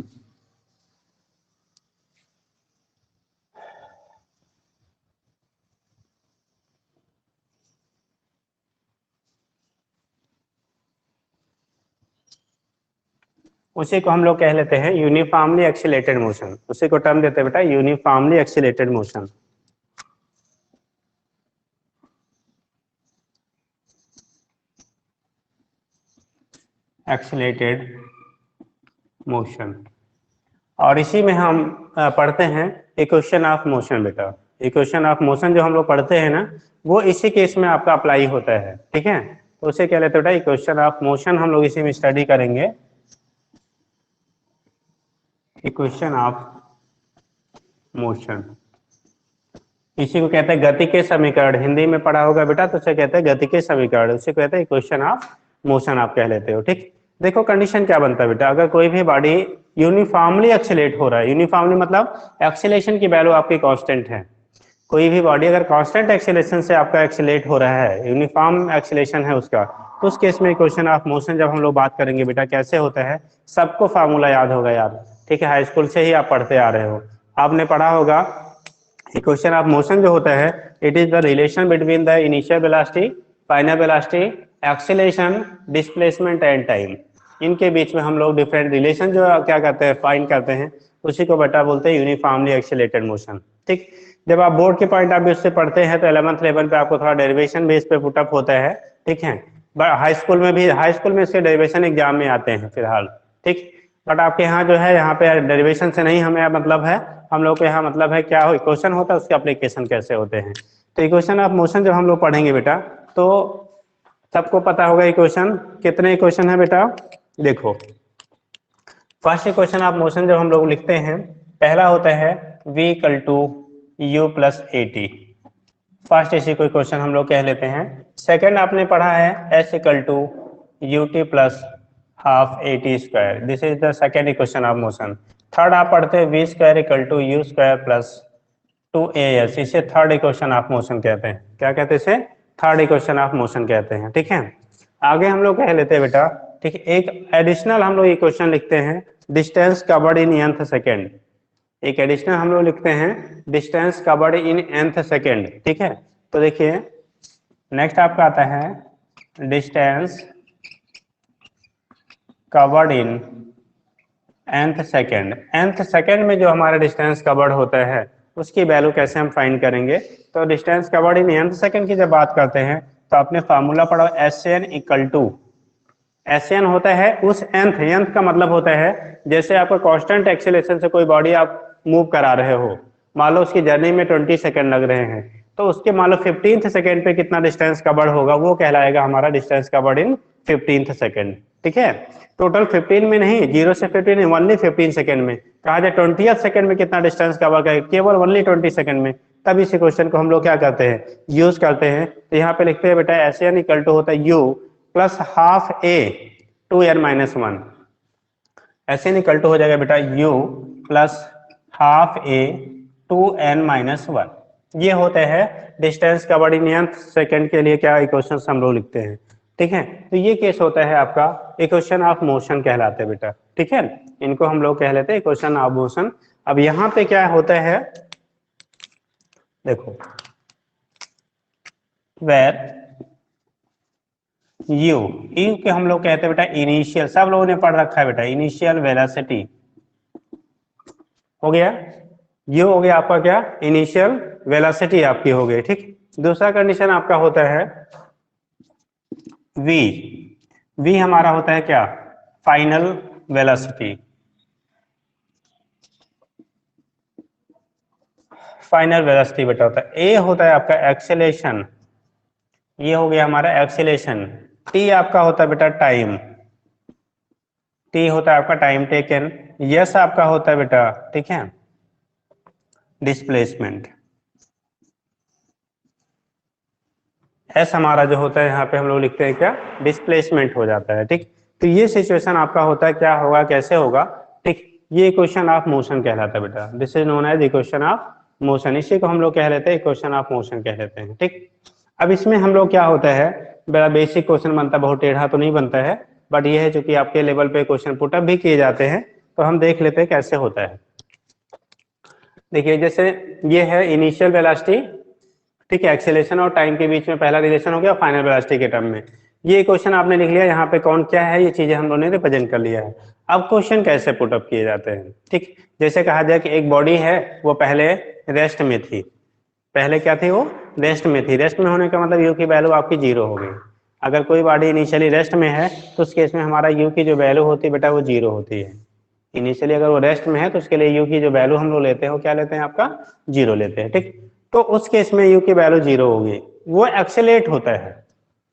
उसी को हम लोग कह लेते हैं यूनिफॉर्मली एक्सीलरेटेड मोशन, उसी को टर्म देते हैं बेटा uniformly accelerated motion. Accelerated motion, और इसी में हम पढ़ते हैं इक्वेशन ऑफ मोशन बेटा। इक्वेशन ऑफ मोशन जो हम लोग पढ़ते हैं ना, वो इसी केस में आपका अप्लाई होता है, ठीक है। तो उसे क्या लेते बेटा इक्वेशन ऑफ मोशन, हम लोग इसी में स्टडी करेंगे इक्वेशन ऑफ मोशन। इसी को कहते हैं गति के समीकरण, हिंदी में पढ़ा होगा बेटा तो उसे कहते हैं गति के समीकरण, उसे कहते हैं इक्वेशन ऑफ मोशन आप कह लेते हो, ठीक। देखो कंडीशन क्या बनता है बेटा, अगर कोई भी बॉडी यूनिफॉर्मली एक्सीलरेट हो रहा है, यूनिफॉर्मली मतलब एक्सीलरेशन की वैल्यू आपकी कांस्टेंट है, कोई भी बॉडी अगर कांस्टेंट एक्सीलरेशन से आपका एक्सीलरेट हो रहा है, यूनिफॉर्म एक्सीलरेशन है उसका, तो उस केस में इक्वेशन ऑफ मोशन जब हम लोग बात करेंगे बेटा कैसे होता है, सबको फार्मूला याद होगा यार, ठीक है, हाई स्कूल से ही आप पढ़ते आ रहे हो, आपने पढ़ा होगा इक्वेशन ऑफ मोशन जो होता है, it is the relation between the initial velocity, final velocity, acceleration, displacement and time. इनके बीच में हम लोग डिफरेंट रिलेशन जो क्या करते हैं फाइंड करते हैं, उसी को बेटा बोलते हैं यूनिफॉर्मली एक्सीलरेटेड मोशन, ठीक। जब आप बोर्ड के पॉइंट ऑफ व्यू से पढ़ते हैं तो 11th लेवल पे आपको थोड़ा डेरिवेशन बेस पे पुटअप होता है, ठीक है, बट हाई स्कूल में भी, हाई स्कूल में इसके डेरिवेशन एग्जाम में आते हैं फिलहाल, ठीक। बट आपके यहाँ जो है, यहाँ पे डेरिवेशन से नहीं हमें मतलब है, हम लोग को यहाँ मतलब है क्या हो इक्वेशन होता है उसके एप्लीकेशन कैसे होते हैं। तो इक्वेशन ऑफ मोशन जब हम लोग पढ़ेंगे बेटा, तो सबको पता होगा इक्वेशन, कितने इक्वेशन है बेटा, देखो फर्स्ट इक्वेशन ऑफ मोशन जब हम लोग लिखते हैं, पहला होता है v equal to you plus A T, first इसी को इक्वेशन हम लोग कह लेते हैं। सेकंड आपने पढ़ा है s equal to U T plus half A T square, this is the second equation of motion. Third आप पढ़ते हैं V square equal to U square plus 2as, इसे थर्ड इक्वेशन ऑफ मोशन कहते हैं। क्या कहते हैं इसे? थर्ड इक्वेशन ऑफ मोशन कहते हैं। ठीक है, आगे हम लोग कह लेते हैं बेटा, ठीक है, एक एडिशनल हम लोग इक्वेशन लिखते हैं, डिस्टेंस कवर्ड इन nth सेकेंड। एक एडिशनल हम लोग लिखते हैं डिस्टेंस कवर्ड इन nth सेकेंड। ठीक है, तो देखिए नेक्स्ट आपका आता है डिस्टेंस कवर्ड इन nth सेकेंड। nth सेकेंड में जो हमारा डिस्टेंस कवर्ड होता है उसकी वैल्यू कैसे हम फाइंड करेंगे? तो डिस्टेंस कवर्ड इन nth सेकेंड की जब बात करते हैं तो आपने फार्मूला पढ़ा SN इक्वल टू, SN होता है उस nth का मतलब होता है जैसे आपको कांस्टेंट एक्सेलरेशन से कोई बॉडी आप मूव करा रहे हो, मान लो उसकी जर्नी में 20 सेकंड लग रहे हैं, तो उसके मान लो 15th सेकंड पे कितना डिस्टेंस कवर्ड होगा, वो कहलाएगा हमारा डिस्टेंस कवर्ड इन 15th सेकंड। ठीक है, टोटल 15 में नहीं, 0 से 15 नहीं, ओनली 15 सेकंड में। कहा जाए 20th सेकंड में कितना डिस्टेंस कवर करेगा, केवल ओनली 20 सेकंड में। तब इस क्वेश्चन को हम लोग क्या करते हैं, यूज करते हैं। तो यहाँ पे लिखते हैं बेटा SN इक्वल टू होता है U plus half A 2n-1। SN equal to हो जाएगा बेटा U प्लस हाफ ए 2n-1। ये होते हैं डिस्टेंस कवर्ड इन nth सेकंड के लिए क्या इक्वेशंस हम लोग लिखते हैं। ठीक है, तो ये केस होता है आपका इक्वेशन ऑफ मोशन कहलाते हैं बेटा। ठीक है, इनको हम लोग कह लेते हैं इक्वेशन ऑफ मोशन। अब यहाँ पे क्या होता है, देखो वेर यू के हम लोग कहते हैं बेटा इनिशियल, सब लोगों ने पढ़ रखा है बेटा, इनिशियल वेलोसिटी हो गया, ये हो गया आपका क्या, इनिशियल वेलोसिटी आपकी हो गई। ठीक, दूसरा कंडीशन आपका होता है वी। वी हमारा होता है क्या, फाइनल वेलोसिटी। फाइनल वेलोसिटी बेटा होता है। ए होता है आपका एक्सेलेरेशन, ये हो गया हमारा एक्सेलेरेशन। टी आपका होता है बेटा टाइम, टी होता है आपका टाइम टेकन। यस आपका होता है बेटा, ठीक है, डिस्प्लेसमेंट। एस हमारा जो होता है यहाँ पे हम लोग लिखते हैं क्या, डिस्प्लेसमेंट हो जाता है। ठीक, तो ये सिचुएशन आपका होता है, क्या होगा कैसे होगा। ठीक, ये इक्वेशन ऑफ मोशन कहलाता है बेटा, this is known as equation of motion. इसी को हम लोग कह लेते हैं इक्वेशन ऑफ मोशन कह लेते हैं। ठीक, अब इसमें हम लोग क्या होता है, बड़ा बेसिक क्वेश्चन बनता है, बहुत टेढ़ा तो नहीं बनता है, बट ये है चूंकि आपके लेवल पे क्वेश्चन पुटअप भी किए जाते हैं तो हम देख लेते हैं कैसे होता है। देखिए जैसे ये है इनिशियल वेलोसिटी, ठीक है, एक्सेलेरेशन और टाइम के बीच में पहला रिलेशन हो गया फाइनल वेलोसिटी के टर्म में। ये क्वेश्चन आपने लिख लिया, यहाँ पे कौन क्या है ये चीजें हम लोगों ने रिप्रेजेंट कर लिया है। अब क्वेश्चन कैसे पुटअप किए जाते हैं। ठीक, जैसे कहा जाए कि एक बॉडी है वो पहले रेस्ट में थी, पहले क्या थी वो, रेस्ट में थी। रेस्ट में होने का मतलब यू की वैल्यू आपकी 0 हो गई। अगर कोई बॉडी इनिशियली रेस्ट में है तो उस केस में हमारा यू की जो वैल्यू होती है बेटा वो 0 होती है। इनिशियली अगर वो रेस्ट में है तो उसके लिए यू की जो वैल्यू हम लोग लेते हैं वो क्या लेते हैं, आपका 0 लेते हैं। ठीक, तो उस केस में यू की वैल्यू 0 होगी, वो एक्सेलेरेट होता है।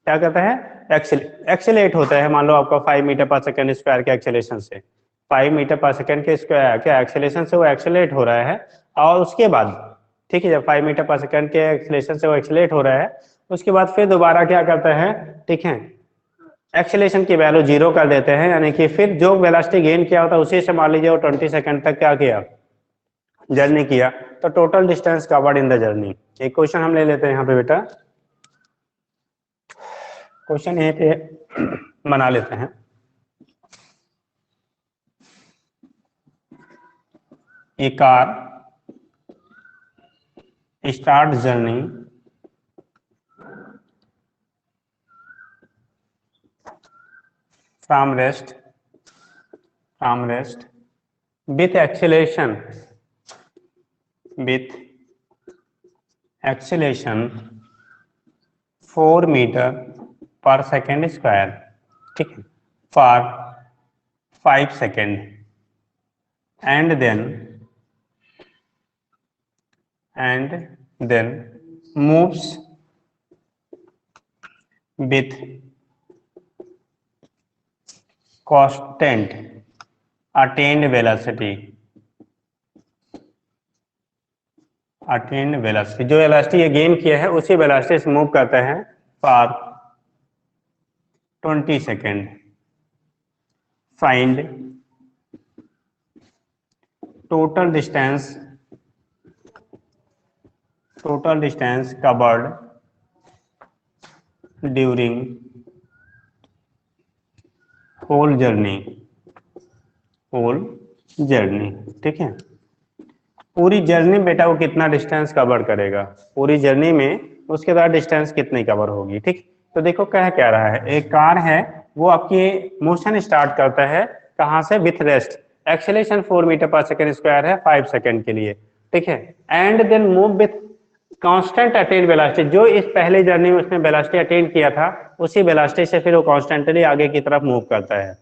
क्या कहता है, एक्सेलेरेट होता है। मान लो आपका 5 मीटर पर सेकंड स्क्वायर के एक्सेलेरेशन से, 5 मीटर पर सेकंड के स्क्वायर के एक्सेलेरेशन से वो एक्सेलेरेट हो रहा है। और उसके बाद, ठीक है, जब 5 मीटर पर सेकंड के एक्सेलेरेशन से वो एक्सेलेरेट हो रहा है, उसके बाद फिर दोबारा क्या करता है, ठीक है, एक्सेलेरेशन की वैल्यू 0 कर देते हैं, यानी कि फिर जो वेलोसिटी गेन किया होता है उसी से मान लीजिए वो 20 सेकंड तक क्या किया, जर्नी किया, तो total distance covered in the journey. एक क्वेश्चन हम ले लेते हैं यहाँ पे बेटा, क्वेश्चन यहीं पे बना लेते हैं। A car start journey from rest with acceleration 4 metre पर सेकेंड स्क्वायर, ठीक है, for 5 second and then moves with constant attend velocity जो वेलोसिटी ये गेन किया है उसी वेलोसिटी से मूव करते हैं for 20 second find total distance covered during whole journey, ठीक है। पूरी जर्नी बेटा वो कितना डिस्टेंस कवर करेगा, पूरी जर्नी में उसके बाद डिस्टेंस कितनी कवर होगी, ठीक। तो देखो क्या रहा है, एक कार है वो आपकी मोशन स्टार्ट करता है कहाँ से, विथ रेस्ट, एक्सेलेरेशन 4 मीटर पर सेकंड स्क्वायर है 5 सेकंड के लिए, ठीक है। And then move with constant attain velocity, जो इस पहले जर्नी में उसने वेलोसिटी अटेन किया था उसी वेलोसिटी से फिर वो कॉन्स्टेंटली आगे की तरफ मूव करता है,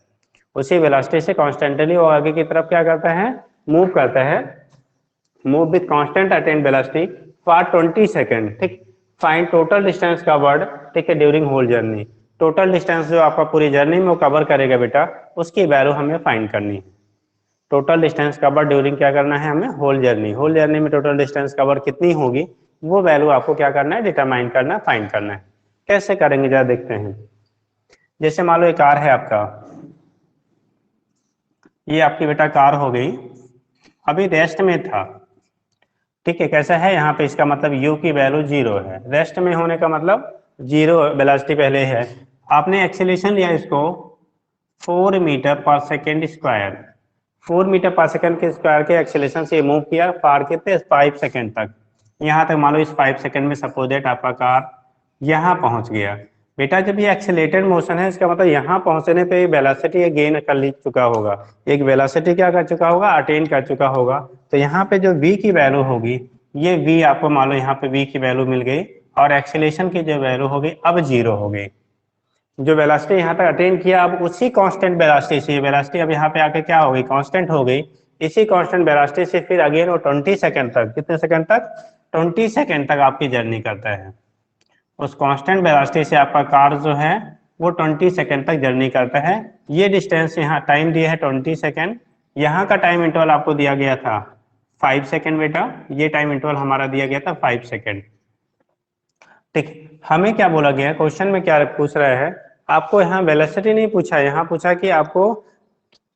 उसी वेलोसिटी से कॉन्स्टेंटली वो आगे की तरफ क्या करता है, मूव करता है, move with constant attain velocity for 20 second, ठीक। फाइंड टोटल डिस्टेंस कवर्ड, ठीक है, during whole journey, total distance जो आपका पूरी जर्नी में वो कवर करेगा बेटा उसकी वैल्यू हमें फाइंड करनी है। टोटल डिस्टेंस कवर ड्यूरिंग क्या करना है हमें, होल जर्नी में टोटल डिस्टेंस कवर कितनी होगी वो वैल्यू आपको क्या करना है, डिटरमाइन करना, फाइंड करना है। कैसे करेंगे जरा देखते हैं। जैसे मान लो एक कार है आपका, ये आपकी बेटा कार हो गई, अभी रेस्ट में था, ठीक है। कैसा है यहाँ पे, इसका मतलब u की वैल्यू 0 है, रेस्ट में होने का मतलब 0 वेलोसिटी पहले है। आपने एक्सेलेरेशन लिया इसको 4 मीटर पर सेकेंड स्क्वायर, 4 मीटर पर सेकेंड के स्क्वायर के एक्सेलेरेशन से मूव किया फार कितने 5 सेकेंड तक, यहाँ तक मान लो इस 5 सेकेंड में सपोज दैट आपका कार यहाँ पहुँच गया। बेटा जब ये एक्सेलेरेटेड मोशन है इसका मतलब यहाँ पहुँचने पे वेलोसिटी गेन कर चुका होगा, एक वेलोसिटी क्या कर चुका होगा, अटेन कर चुका होगा। तो यहाँ पे जो v की वैल्यू होगी, ये v आपको मान लो यहाँ पे v की वैल्यू मिल गई और एक्सेलेरेशन की जो वैल्यू होगी अब 0 हो गई। जो वेलोसिटी यहाँ तक अटेन किया अब उसी कांस्टेंट वेलोसिटी से, वेलोसिटी अब यहाँ पे आके क्या हो गई, कांस्टेंट हो गई। इसी कांस्टेंट वेलोसिटी से फिर अगेन वो 20 सेकंड तक, कितने सेकंड तक, 20 सेकंड तक आपकी जर्नी करता है। उस कांस्टेंट वेलोसिटी से आपका कार जो है वो 20 सेकंड तक जर्नी करता है। ये डिस्टेंस यहाँ टाइम दिया है 20 सेकंड, यहाँ का टाइम इंटरवल आपको दिया गया था 5 सेकंड बेटा, ये टाइम इंटरवल हमारा दिया गया था 5 सेकंड, ठीक। हमें क्या बोला गया क्वेश्चन में, क्या पूछ रहा है आपको, यहाँ वेलोसिटी नहीं पूछा, यहाँ पूछा कि आपको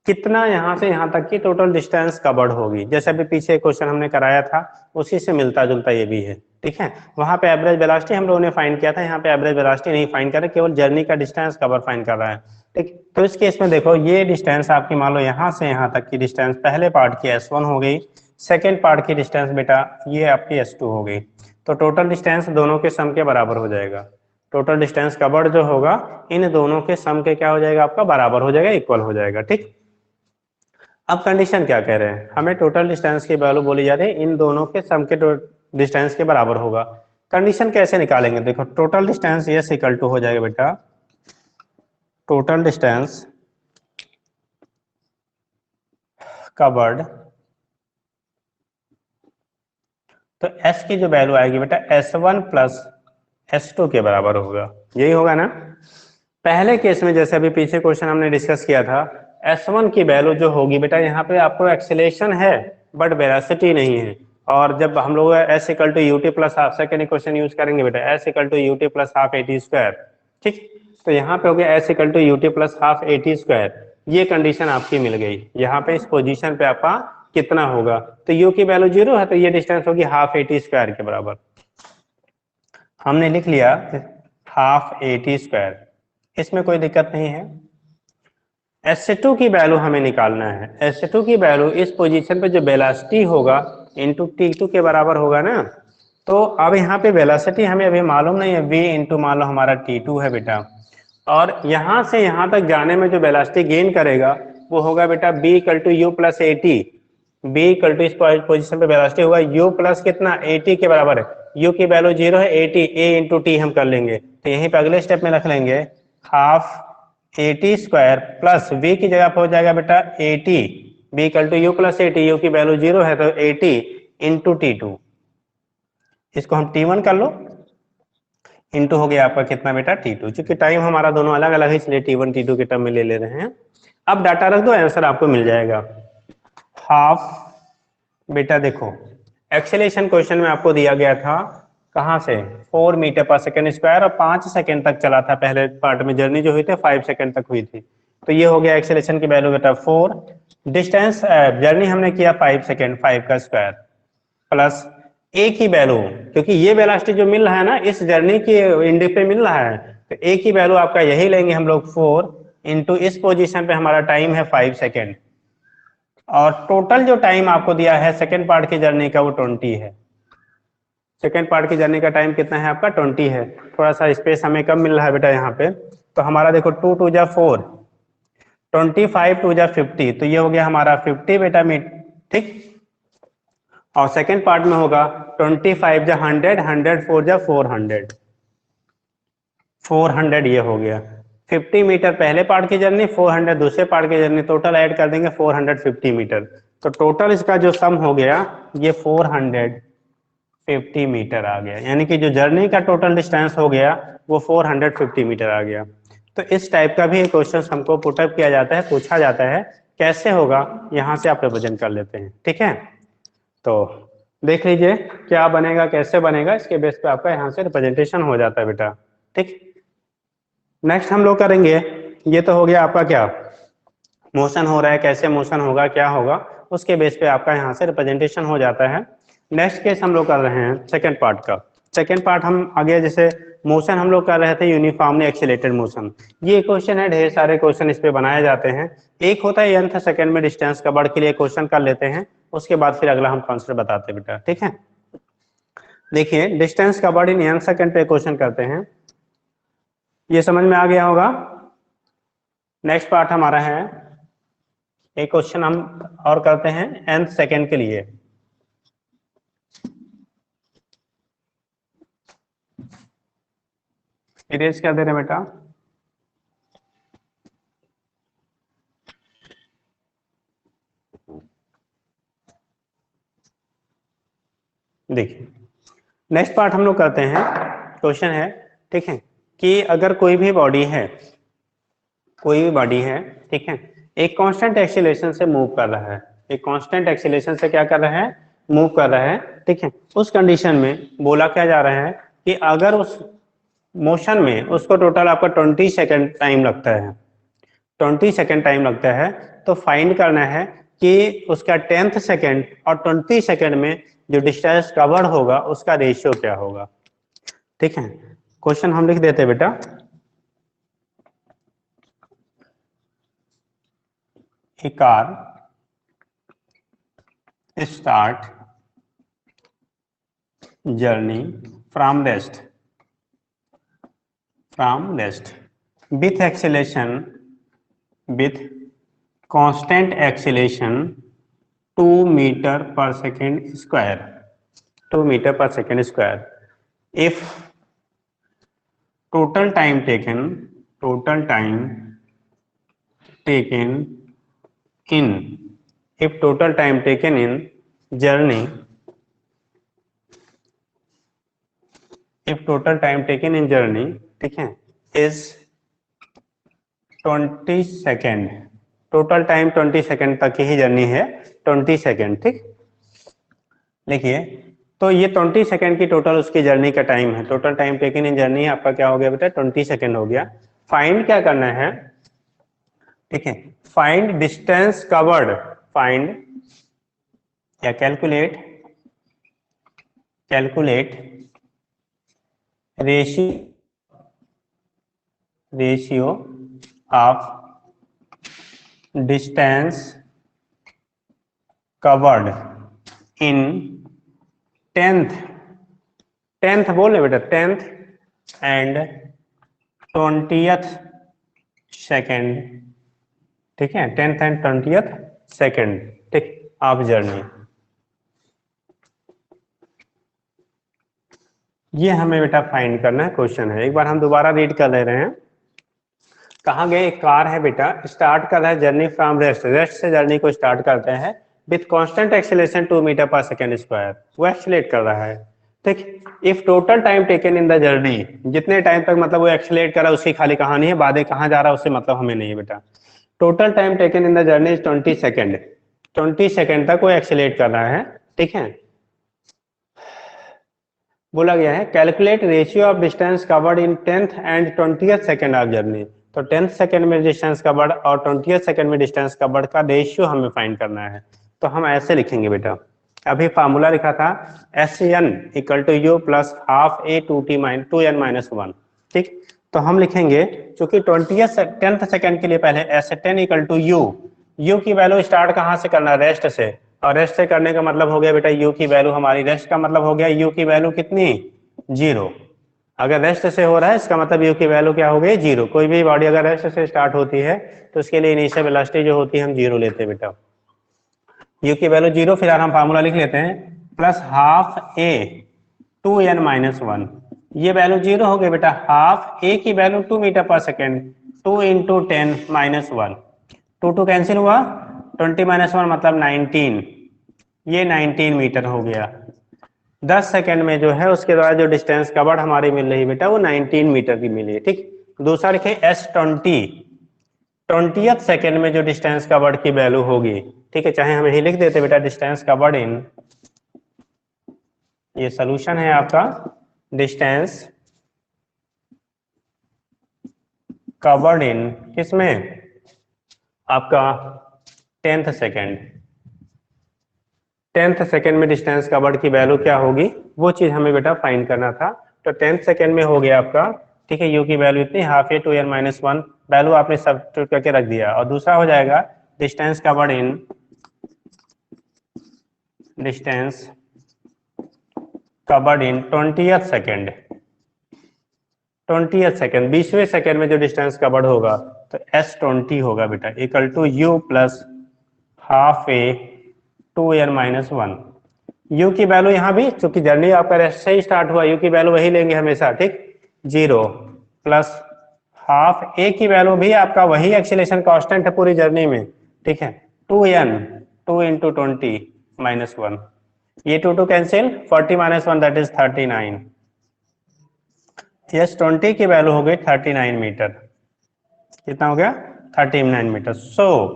कितना यहाँ से यहाँ तक की टोटल डिस्टेंस कवर्ड होगी। जैसे अभी पीछे क्वेश्चन हमने कराया था उसी से मिलता जुलता ये भी है, ठीक है। वहां पे एवरेज वेलोसिटी हम लोगों ने फाइंड किया था, यहाँ पे एवरेज वेलोसिटी नहीं फाइंड कर रहे, केवल जर्नी का डिस्टेंस कवर फाइंड कर रहा है, ठीक। तो इस केस में देखो ये डिस्टेंस आपकी मान लो यहाँ से यहाँ तक की डिस्टेंस पहले पार्ट की S1 हो गई, सेकेंड पार्ट की डिस्टेंस बेटा ये आपकी S2 हो गई। तो टोटल डिस्टेंस दोनों के सम के बराबर हो जाएगा, टोटल डिस्टेंस कवर्ड जो होगा इन दोनों के सम के क्या हो जाएगा, आपका बराबर हो जाएगा, इक्वल हो जाएगा, ठीक। अब कंडीशन क्या कह रहे हैं, हमें टोटल डिस्टेंस की वैल्यू बोली जा रही है इन दोनों के सम के डिस्टेंस के बराबर होगा। कंडीशन कैसे निकालेंगे, देखो total distance S equal to हो जाएगा बेटा, टोटल डिस्टेंस कवर्ड, तो S की जो वैल्यू आएगी बेटा S1 प्लस S2 के बराबर होगा, यही होगा ना। पहले केस में जैसे अभी पीछे क्वेश्चन हमने डिस्कस किया था, S1 की वैल्यू जो होगी बेटा यहाँ पे आपको एक्सेलेरेशन है बट वेलोसिटी नहीं है, और जब हम लोग S equal to U T plus half, second equation use करेंगे बेटा S equal to U T plus half A T square, ठीक। तो यहाँ पे हो गया S equal to U T plus half A T square, ये कंडीशन आपकी मिल गई। यहाँ पे इस पोजीशन पे आपका कितना होगा, तो U की वैल्यू 0 है तो ये डिस्टेंस होगी हाफ एटी स्क्वायर के बराबर, हमने लिख लिया हाफ एटी स्क्वायर, इसमें कोई दिक्कत नहीं है। S2 की वैल्यू हमें निकालना है, S2 की वैल्यू इस पोजीशन पे जो वेलोसिटी होगा इंटू T2 के बराबर होगा ना। तो अब यहाँ पे वेलोसिटी हमें अभी मालूम नहीं है, v इंटू मान लो हमारा T2 है बेटा, और यहाँ से यहाँ तक जाने में जो वेलोसिटी गेन करेगा वो होगा बेटा b equal to you plus A T, b equal to इस पोजीशन पे वेलोसिटी होगा u प्लस कितना 80 के बराबर है, u की वैल्यू 0 है, 80 a इंटू टी हम कर लेंगे, तो यहीं पे अगले स्टेप में रख लेंगे हाफ 80 स्क्वायर प्लस v की जगह पे हो जाएगा बेटा 80, b equal to you plus 80, u की वैल्यू 0 है तो 80 इंटू T2, इसको हम T1 कर लो, इंटू हो गया आपका कितना बेटा T2, चूंकि टाइम हमारा दोनों अलग अलग है इसलिए T1 T2 के टर्म में ले रहे हैं। अब डाटा रख दो, आंसर आपको मिल जाएगा हाफ। बेटा देखो एक्सेलेरेशन क्वेश्चन में आपको दिया गया था कहाँ से, 4 मीटर पर सेकेंड स्क्वायर और 5 सेकेंड तक चला था, पहले पार्ट में जर्नी जो हुई थी 5 सेकेंड तक हुई थी। तो ये हो गया एक्सेलेरेशन की वैल्यू बेटा 4। डिस्टेंस जर्नी हमने किया 5 सेकेंड, 5 का स्क्वायर प्लस ए की वैल्यू, क्योंकि ये वेलोसिटी जो मिल रहा है ना इस जर्नी की इंडेक्स पे मिल रहा है, तो ए की वैल्यू आपका यही लेंगे हम लोग 4 इंटू इस पोजीशन पे हमारा टाइम है 5 सेकेंड, और टोटल जो टाइम आपको दिया है सेकेंड पार्ट की जर्नी का वो 20 है। सेकेंड पार्ट की जर्नी का टाइम कितना है आपका 20 है। थोड़ा सा स्पेस हमें कम मिल रहा है बेटा यहाँ पे, तो हमारा देखो 2 2 जा 4, 25 2 जा 50, तो ये हो गया हमारा 50 बेटा मीट, ठीक। और सेकेंड पार्ट में होगा 25 जा 100, 100 4 जा 400, 400 ये हो गया। 50 मीटर पहले पार्ट की जर्नी, 400 दूसरे पार्ट की जर्नी, टोटल ऐड कर देंगे 450 मीटर। तो टोटल इसका जो सम हो गया ये 450 मीटर आ गया, यानी कि जो जर्नी का टोटल डिस्टेंस हो गया वो 450 मीटर आ गया। तो इस टाइप का भी क्वेश्चन हमको पुटअप किया जाता है, पूछा जाता है। कैसे होगा यहाँ से आप रिविजन कर लेते हैं, ठीक है। तो देख लीजिए क्या बनेगा, कैसे बनेगा, इसके बेस पे आपका यहाँ से रिप्रेजेंटेशन हो जाता है बेटा, ठीक। नेक्स्ट हम लोग करेंगे, ये तो हो गया आपका क्या मोशन हो रहा है, कैसे मोशन होगा, क्या होगा, उसके बेस पे आपका यहाँ से रिप्रेजेंटेशन हो जाता है। नेक्स्ट केस हम लोग कर रहे हैं सेकेंड पार्ट का। सेकेंड पार्ट हम आगे जैसे मोशन हम लोग कर रहे थे यूनिफॉर्मली एक्सीलरेटेड मोशन, ये क्वेश्चन है, ढेर सारे क्वेश्चन इस पे बनाए जाते हैं। एक होता है nth सेकंड में डिस्टेंस कवर्ड के लिए क्वेश्चन कर लेते हैं, उसके बाद फिर अगला हम कॉन्सेप्ट बताते हैं बेटा, ठीक है। देखिए डिस्टेंस कवर्ड इन nth सेकंड पे क्वेश्चन करते हैं, ये समझ में आ गया होगा। नेक्स्ट पार्ट हमारा है एक क्वेश्चन हम और करते हैं nth सेकंड के लिए। इरेज कर दे रहे बेटा, देखिए नेक्स्ट पार्ट हम लोग करते हैं, क्वेश्चन है, ठीक है, कि अगर कोई भी बॉडी है, कोई भी बॉडी है, ठीक है, एक कांस्टेंट एक्सीलरेशन से मूव कर रहा है, एक कांस्टेंट एक्सीलरेशन से क्या कर रहा है, मूव कर रहा है, ठीक है। उस कंडीशन में बोला क्या जा रहा है कि अगर उस मोशन में उसको टोटल आपका 20 सेकेंड टाइम लगता है, 20 सेकेंड टाइम लगता है, तो फाइंड करना है कि उसका 10th सेकेंड और 20 सेकेंड में जो डिस्टेंस कवर्ड होगा उसका रेशियो क्या होगा, ठीक है। क्वेश्चन हम लिख देते हैं बेटा, a car start journey from rest with acceleration, with constant acceleration 2 meter per second square, 2 meter per second square. If total time taken in if total time taken in journey, if total time taken in journey, ठीक है, is 20 second, total time 20 second तक की ही journey है, 20 second, ठीक। देखिए तो ये 20 second की टोटल उसकी जर्नी का टाइम है, टोटल टाइम टेकन इन जर्नी आपका क्या हो गया बेटा 20 सेकेंड हो गया। फाइंड क्या करना है, ठीक है, फाइंड डिस्टेंस कवर्ड, फाइंड या calculate ratio of distance covered in 10th बोल रहे बेटा 10th एंड 20th सेकेंड, ठीक है, 10th एंड 20th सेकेंड, ठीक, ऑफ जर्नी। ये हमें बेटा फाइंड करना है, क्वेश्चन है, एक बार हम दोबारा रीड कर ले रहे हैं। कहा गया एक कार है बेटा, स्टार्ट कर रहा है जर्नी फ्रॉम रेस्ट, रेस्ट से जर्नी को स्टार्ट करते हैं विथ कांस्टेंट एक्सीलरेशन 2 मीटर पर सेकेंड स्क्वायर, वो एक्सीलरेट कर रहा है, ठीक। If total time taken in the journey, जितने टाइम तक मतलब वो एक्सीलरेट कर रहा है उसकी खाली कहानी है, बाद में कहाँ जा रहा है उससे मतलब हमें नहीं है बेटा। Total time taken in the journey is 20 second, 20 second तक वो एक्सीलरेट कर रहा है, ठीक है। बोला गया है calculate ratio of distance covered in 10th and 20th second of journey, तो 10th सेकेंड में डिस्टेंस कवर्ड और 20th सेकेंड में डिस्टेंस कवर्ड का रेशियो हमें फाइंड करना है। तो हम ऐसे लिखेंगे बेटा, अभी फार्मूला लिखा था SN equal to you plus half A 2n-1। ठीक, तो हम लिखेंगे चूंकि 10th सेकेंड के लिए पहले S10 इक्वल टू यू की वैल्यू स्टार्ट कहाँ से करना, रेस्ट से, और रेस्ट से करने का मतलब हो गया बेटा यू की वैल्यू हमारी, रेस्ट का मतलब हो गया यू की वैल्यू कितनी, 0। अगर रेस्ट से हो रहा है इसका मतलब यू की वैल्यू क्या हो गई, 0। कोई भी बॉडी अगर रेस्ट से स्टार्ट होती है तो उसके लिए इनिशियल वेलोसिटी जो होती है हम 0 लेते हैं बेटा, यू की वैल्यू 0। फिर हम फार्मूला लिख लेते हैं प्लस हाफ ए 2n-1, ये वैल्यू 0 हो गई बेटा, हाफ ए की वैल्यू 2 मीटर पर सेकेंड, 2 इंटू 10-1, 2 कैंसिल हुआ, 20-1 मतलब 19, ये 19 मीटर हो गया। 10 सेकेंड में जो है उसके द्वारा जो डिस्टेंस कवर्ड हमारी मिल रही है बेटा वो 19 मीटर की मिली है। ठीक, दूसरा लिखे S20, 20th सेकेंड में जो डिस्टेंस कवर्ड की वैल्यू होगी, ठीक है, चाहे हम यही लिख देते बेटा डिस्टेंस कवर्ड इन, ये सोल्यूशन है आपका, डिस्टेंस कवर्ड इन किसमें, आपका 10th सेकेंड, 10th सेकेंड में डिस्टेंस कवर्ड की वैल्यू क्या होगी वो चीज हमें बेटा फाइंड करना था। तो 10th सेकेंड में हो गया आपका, ठीक है, यू की वैल्यू इतनी, हाफ ए 2n-1 वैल्यू आपने सब्स्टिट्यूट करके रख दिया, और दूसरा हो जाएगा distance covered in, distance covered in 20th second, 20th second 20वें सेकेंड में जो डिस्टेंस कवर्ड होगा तो S20 होगा बेटा equal to you plus half A 2n-1। U की वैल्यू यहाँ भी चूंकि जर्नी आपका रेस्ट से ही स्टार्ट हुआ, यू की वैल्यू वही लेंगे हमेशा, ठीक, 0 प्लस हाफ ए की वैल्यू भी आपका वही एक्सीलरेशन कांस्टेंट है पूरी जर्नी में, ठीक है, 2n 2 इंटू 20-1, ये 2 कैंसिल, 40-1 दैट इज 39, S20 की वैल्यू हो गई 39 मीटर, कितना हो गया 39 मीटर। सो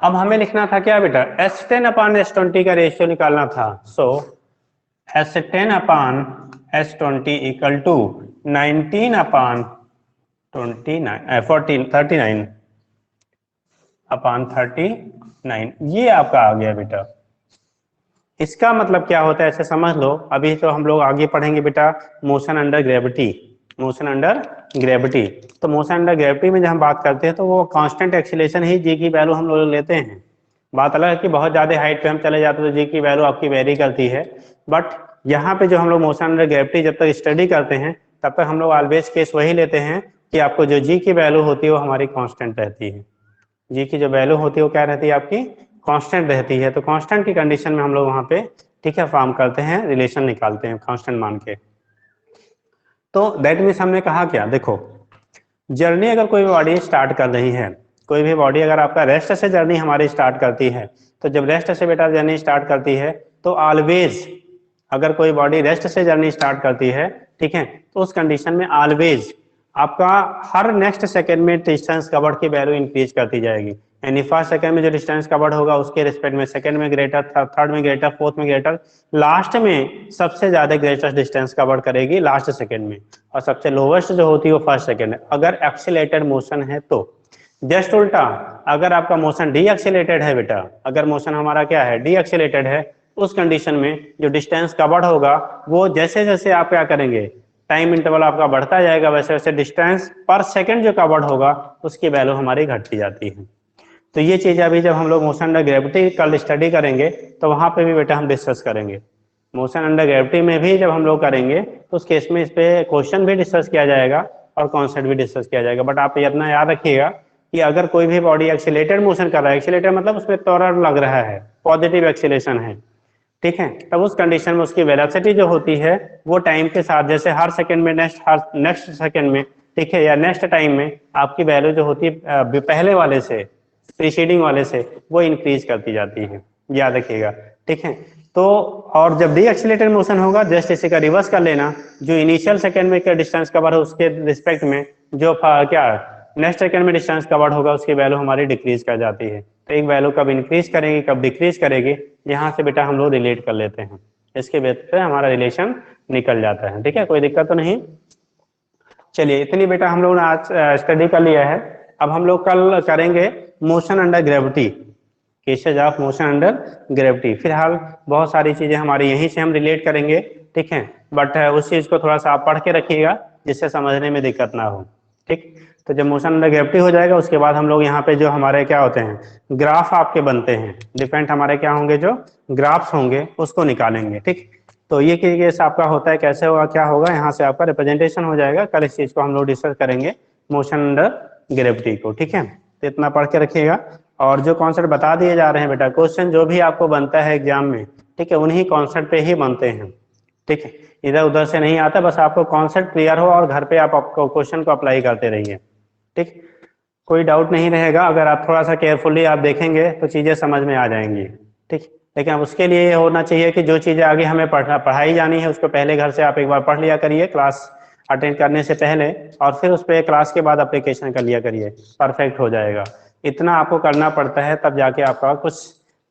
अब हमें लिखना था क्या बेटा, S10/S20 का रेशियो निकालना था। सो S10/S20 इक्वल टू 39/39, ये आपका आ गया बेटा। इसका मतलब क्या होता है ऐसे समझ लो, अभी तो हम लोग आगे पढ़ेंगे बेटा motion under gravity, motion under gravity. तो मोशन अंडर ग्रेविटी में जब हम बात करते हैं तो वो कांस्टेंट एक्सीलरेशन ही जी की वैल्यू हम लोग लेते हैं। बात अलग है कि बहुत ज्यादा हाइट पे हम चले जाते हैं तो जी की वैल्यू आपकी वेरी करती है, बट यहाँ पे जो हम लोग मोशन अंडर ग्रेविटी जब तक स्टडी करते हैं तब तक हम लोग ऑलवेज केस वही लेते हैं कि आपको जो जी की वैल्यू होती है वो हमारी कांस्टेंट रहती है, जी की जो वैल्यू होती है वो क्या रहती है आपकी कांस्टेंट रहती है। तो कांस्टेंट की कंडीशन में हम लोग वहां पे, ठीक है, फॉर्म करते हैं, रिलेशन निकालते हैं कांस्टेंट मान के। तो दैट मीन्स हमने कहा क्या, देखो जर्नी अगर कोई बॉडी स्टार्ट कर रही है, कोई भी बॉडी अगर आपका रेस्ट से जर्नी हमारी स्टार्ट करती है, तो जब रेस्ट से बेटा जर्नी स्टार्ट करती है तो ऑलवेज, अगर कोई बॉडी रेस्ट से जर्नी स्टार्ट करती है, ठीक है, तो उस कंडीशन में ऑलवेज आपका हर नेक्स्ट सेकेंड में डिस्टेंस कवर्ड की वैल्यू इंक्रीज करती जाएगी। यानी फर्स्ट सेकेंड में जो डिस्टेंस कवर्ड होगा उसके रिस्पेक्ट में सेकेंड में ग्रेटर, थर्ड में ग्रेटर, फोर्थ में ग्रेटर, लास्ट में सबसे ज्यादा ग्रेटेस्ट डिस्टेंस कवर्ड करेगी लास्ट सेकेंड में, और सबसे लोवेस्ट जो होती है वो फर्स्ट सेकेंड है अगर एक्सीलरेटेड मोशन है तो। जस्ट उल्टा, अगर आपका मोशन डी एक्सीलरेटेड है बेटा, अगर मोशन हमारा क्या है डी एक्सीलरेटेड है, उस कंडीशन में जो डिस्टेंस कवर्ड होगा वो जैसे जैसे आप क्या करेंगे, टाइम इंटरवल आपका बढ़ता जाएगा, वैसे वैसे डिस्टेंस पर सेकंड जो कवर्ड होगा उसकी वैल्यू हमारी घटती जाती है। तो ये चीज अभी जब हम लोग मोशन अंडर ग्रेविटी कल स्टडी करेंगे तो वहां पे भी बेटा हम डिस्कस करेंगे। मोशन अंडर ग्रेविटी में भी जब हम लोग करेंगे तो उस केस में इस पे क्वेश्चन भी डिस्कस किया जाएगा और कॉन्सेप्ट भी डिस्कस किया जाएगा। बट आप इतना याद रखिएगा कि अगर कोई भी बॉडी एक्सीलरेटेड मोशन कर रहा है, एक्सीलरेटेड मतलब उसमें त्वरण लग रहा है, पॉजिटिव एक्सीलरेशन है, ठीक है, तब उस कंडीशन में उसकी वेलोसिटी जो होती है वो टाइम के साथ, जैसे हर सेकंड में नेक्स्ट सेकंड में, ठीक है, या नेक्स्ट टाइम में आपकी वैल्यू जो होती है पहले वाले से, प्रीसीडिंग वाले से, वो इंक्रीज करती जाती है, याद रखिएगा, ठीक है। तो और जब डी एक्सीलरेटेड मोशन होगा जस्ट इसी का रिवर्स कर लेना, जो इनिशियल सेकंड में क्या डिस्टेंस कवर है उसके रिस्पेक्ट में जो क्या नेक्स्ट सेकंड में डिस्टेंस कवर्ड होगा उसकी वैल्यू हमारी डिक्रीज कर जाती है। तो एक वैल्यू कब इंक्रीज करेगी कब डिक्रीज करेगी, यहाँ से बेटा हम लोग रिलेट कर लेते हैं, इसके बेस पे हमारा रिलेशन निकल जाता है, ठीक है, कोई दिक्कत तो नहीं। चलिए इतनी बेटा हम लोगों ने आज स्टडी कर लिया है। अब हम लोग कल करेंगे motion under gravity, cases of motion under gravity. फिलहाल बहुत सारी चीजें हमारी यहीं से हम रिलेट करेंगे, ठीक है, बट उस चीज को थोड़ा सा आप पढ़ के रखिएगा जिससे समझने में दिक्कत ना हो। ठीक, तो जब मोशन अंडर ग्रेविटी हो जाएगा उसके बाद हम लोग यहाँ पे जो हमारे क्या होते हैं ग्राफ आपके बनते हैं, डिफरेंट हमारे क्या होंगे जो ग्राफ्स होंगे उसको निकालेंगे। ठीक, तो ये केस आपका होता है, कैसे होगा क्या होगा, यहाँ से आपका रिप्रेजेंटेशन हो जाएगा। कल इस चीज को हम लोग डिस्कस करेंगे मोशन अंडर ग्रेविटी को। ठीक है, तो इतना पढ़ के रखिएगा। और जो कॉन्सेप्ट बता दिए जा रहे हैं बेटा, क्वेश्चन जो भी आपको बनता है एग्जाम में, ठीक है, उन्हीं कॉन्सेप्ट पे ही बनते हैं। ठीक है, इधर उधर से नहीं आता, बस आपको कॉन्सेप्ट क्लियर हो और घर पे आप आपको क्वेश्चन को अप्लाई करते रहिए। ठीक, कोई डाउट नहीं रहेगा, अगर आप थोड़ा सा केयरफुली आप देखेंगे तो चीजें समझ में आ जाएंगी। ठीक, लेकिन अब उसके लिए ये होना चाहिए कि जो चीजें आगे हमें पढ़ाई जानी है उसको पहले घर से आप एक बार पढ़ लिया करिए क्लास अटेंड करने से पहले, और फिर उस पर क्लास के बाद एप्लीकेशन कर लिया करिए, परफेक्ट हो जाएगा। इतना आपको करना पड़ता है तब जाके आपका कुछ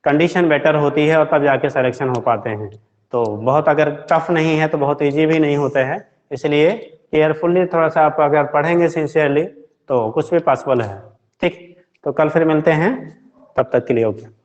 कंडीशन बेटर होती है और तब जाके सिलेक्शन हो पाते हैं। तो बहुत अगर टफ नहीं है तो बहुत इजी भी नहीं होता है, इसलिए केयरफुली थोड़ा सा आप अगर पढ़ेंगे सिंसियरली तो कुछ भी पॉसिबल है। ठीक, तो कल फिर मिलते हैं, तब तक के लिए ओके।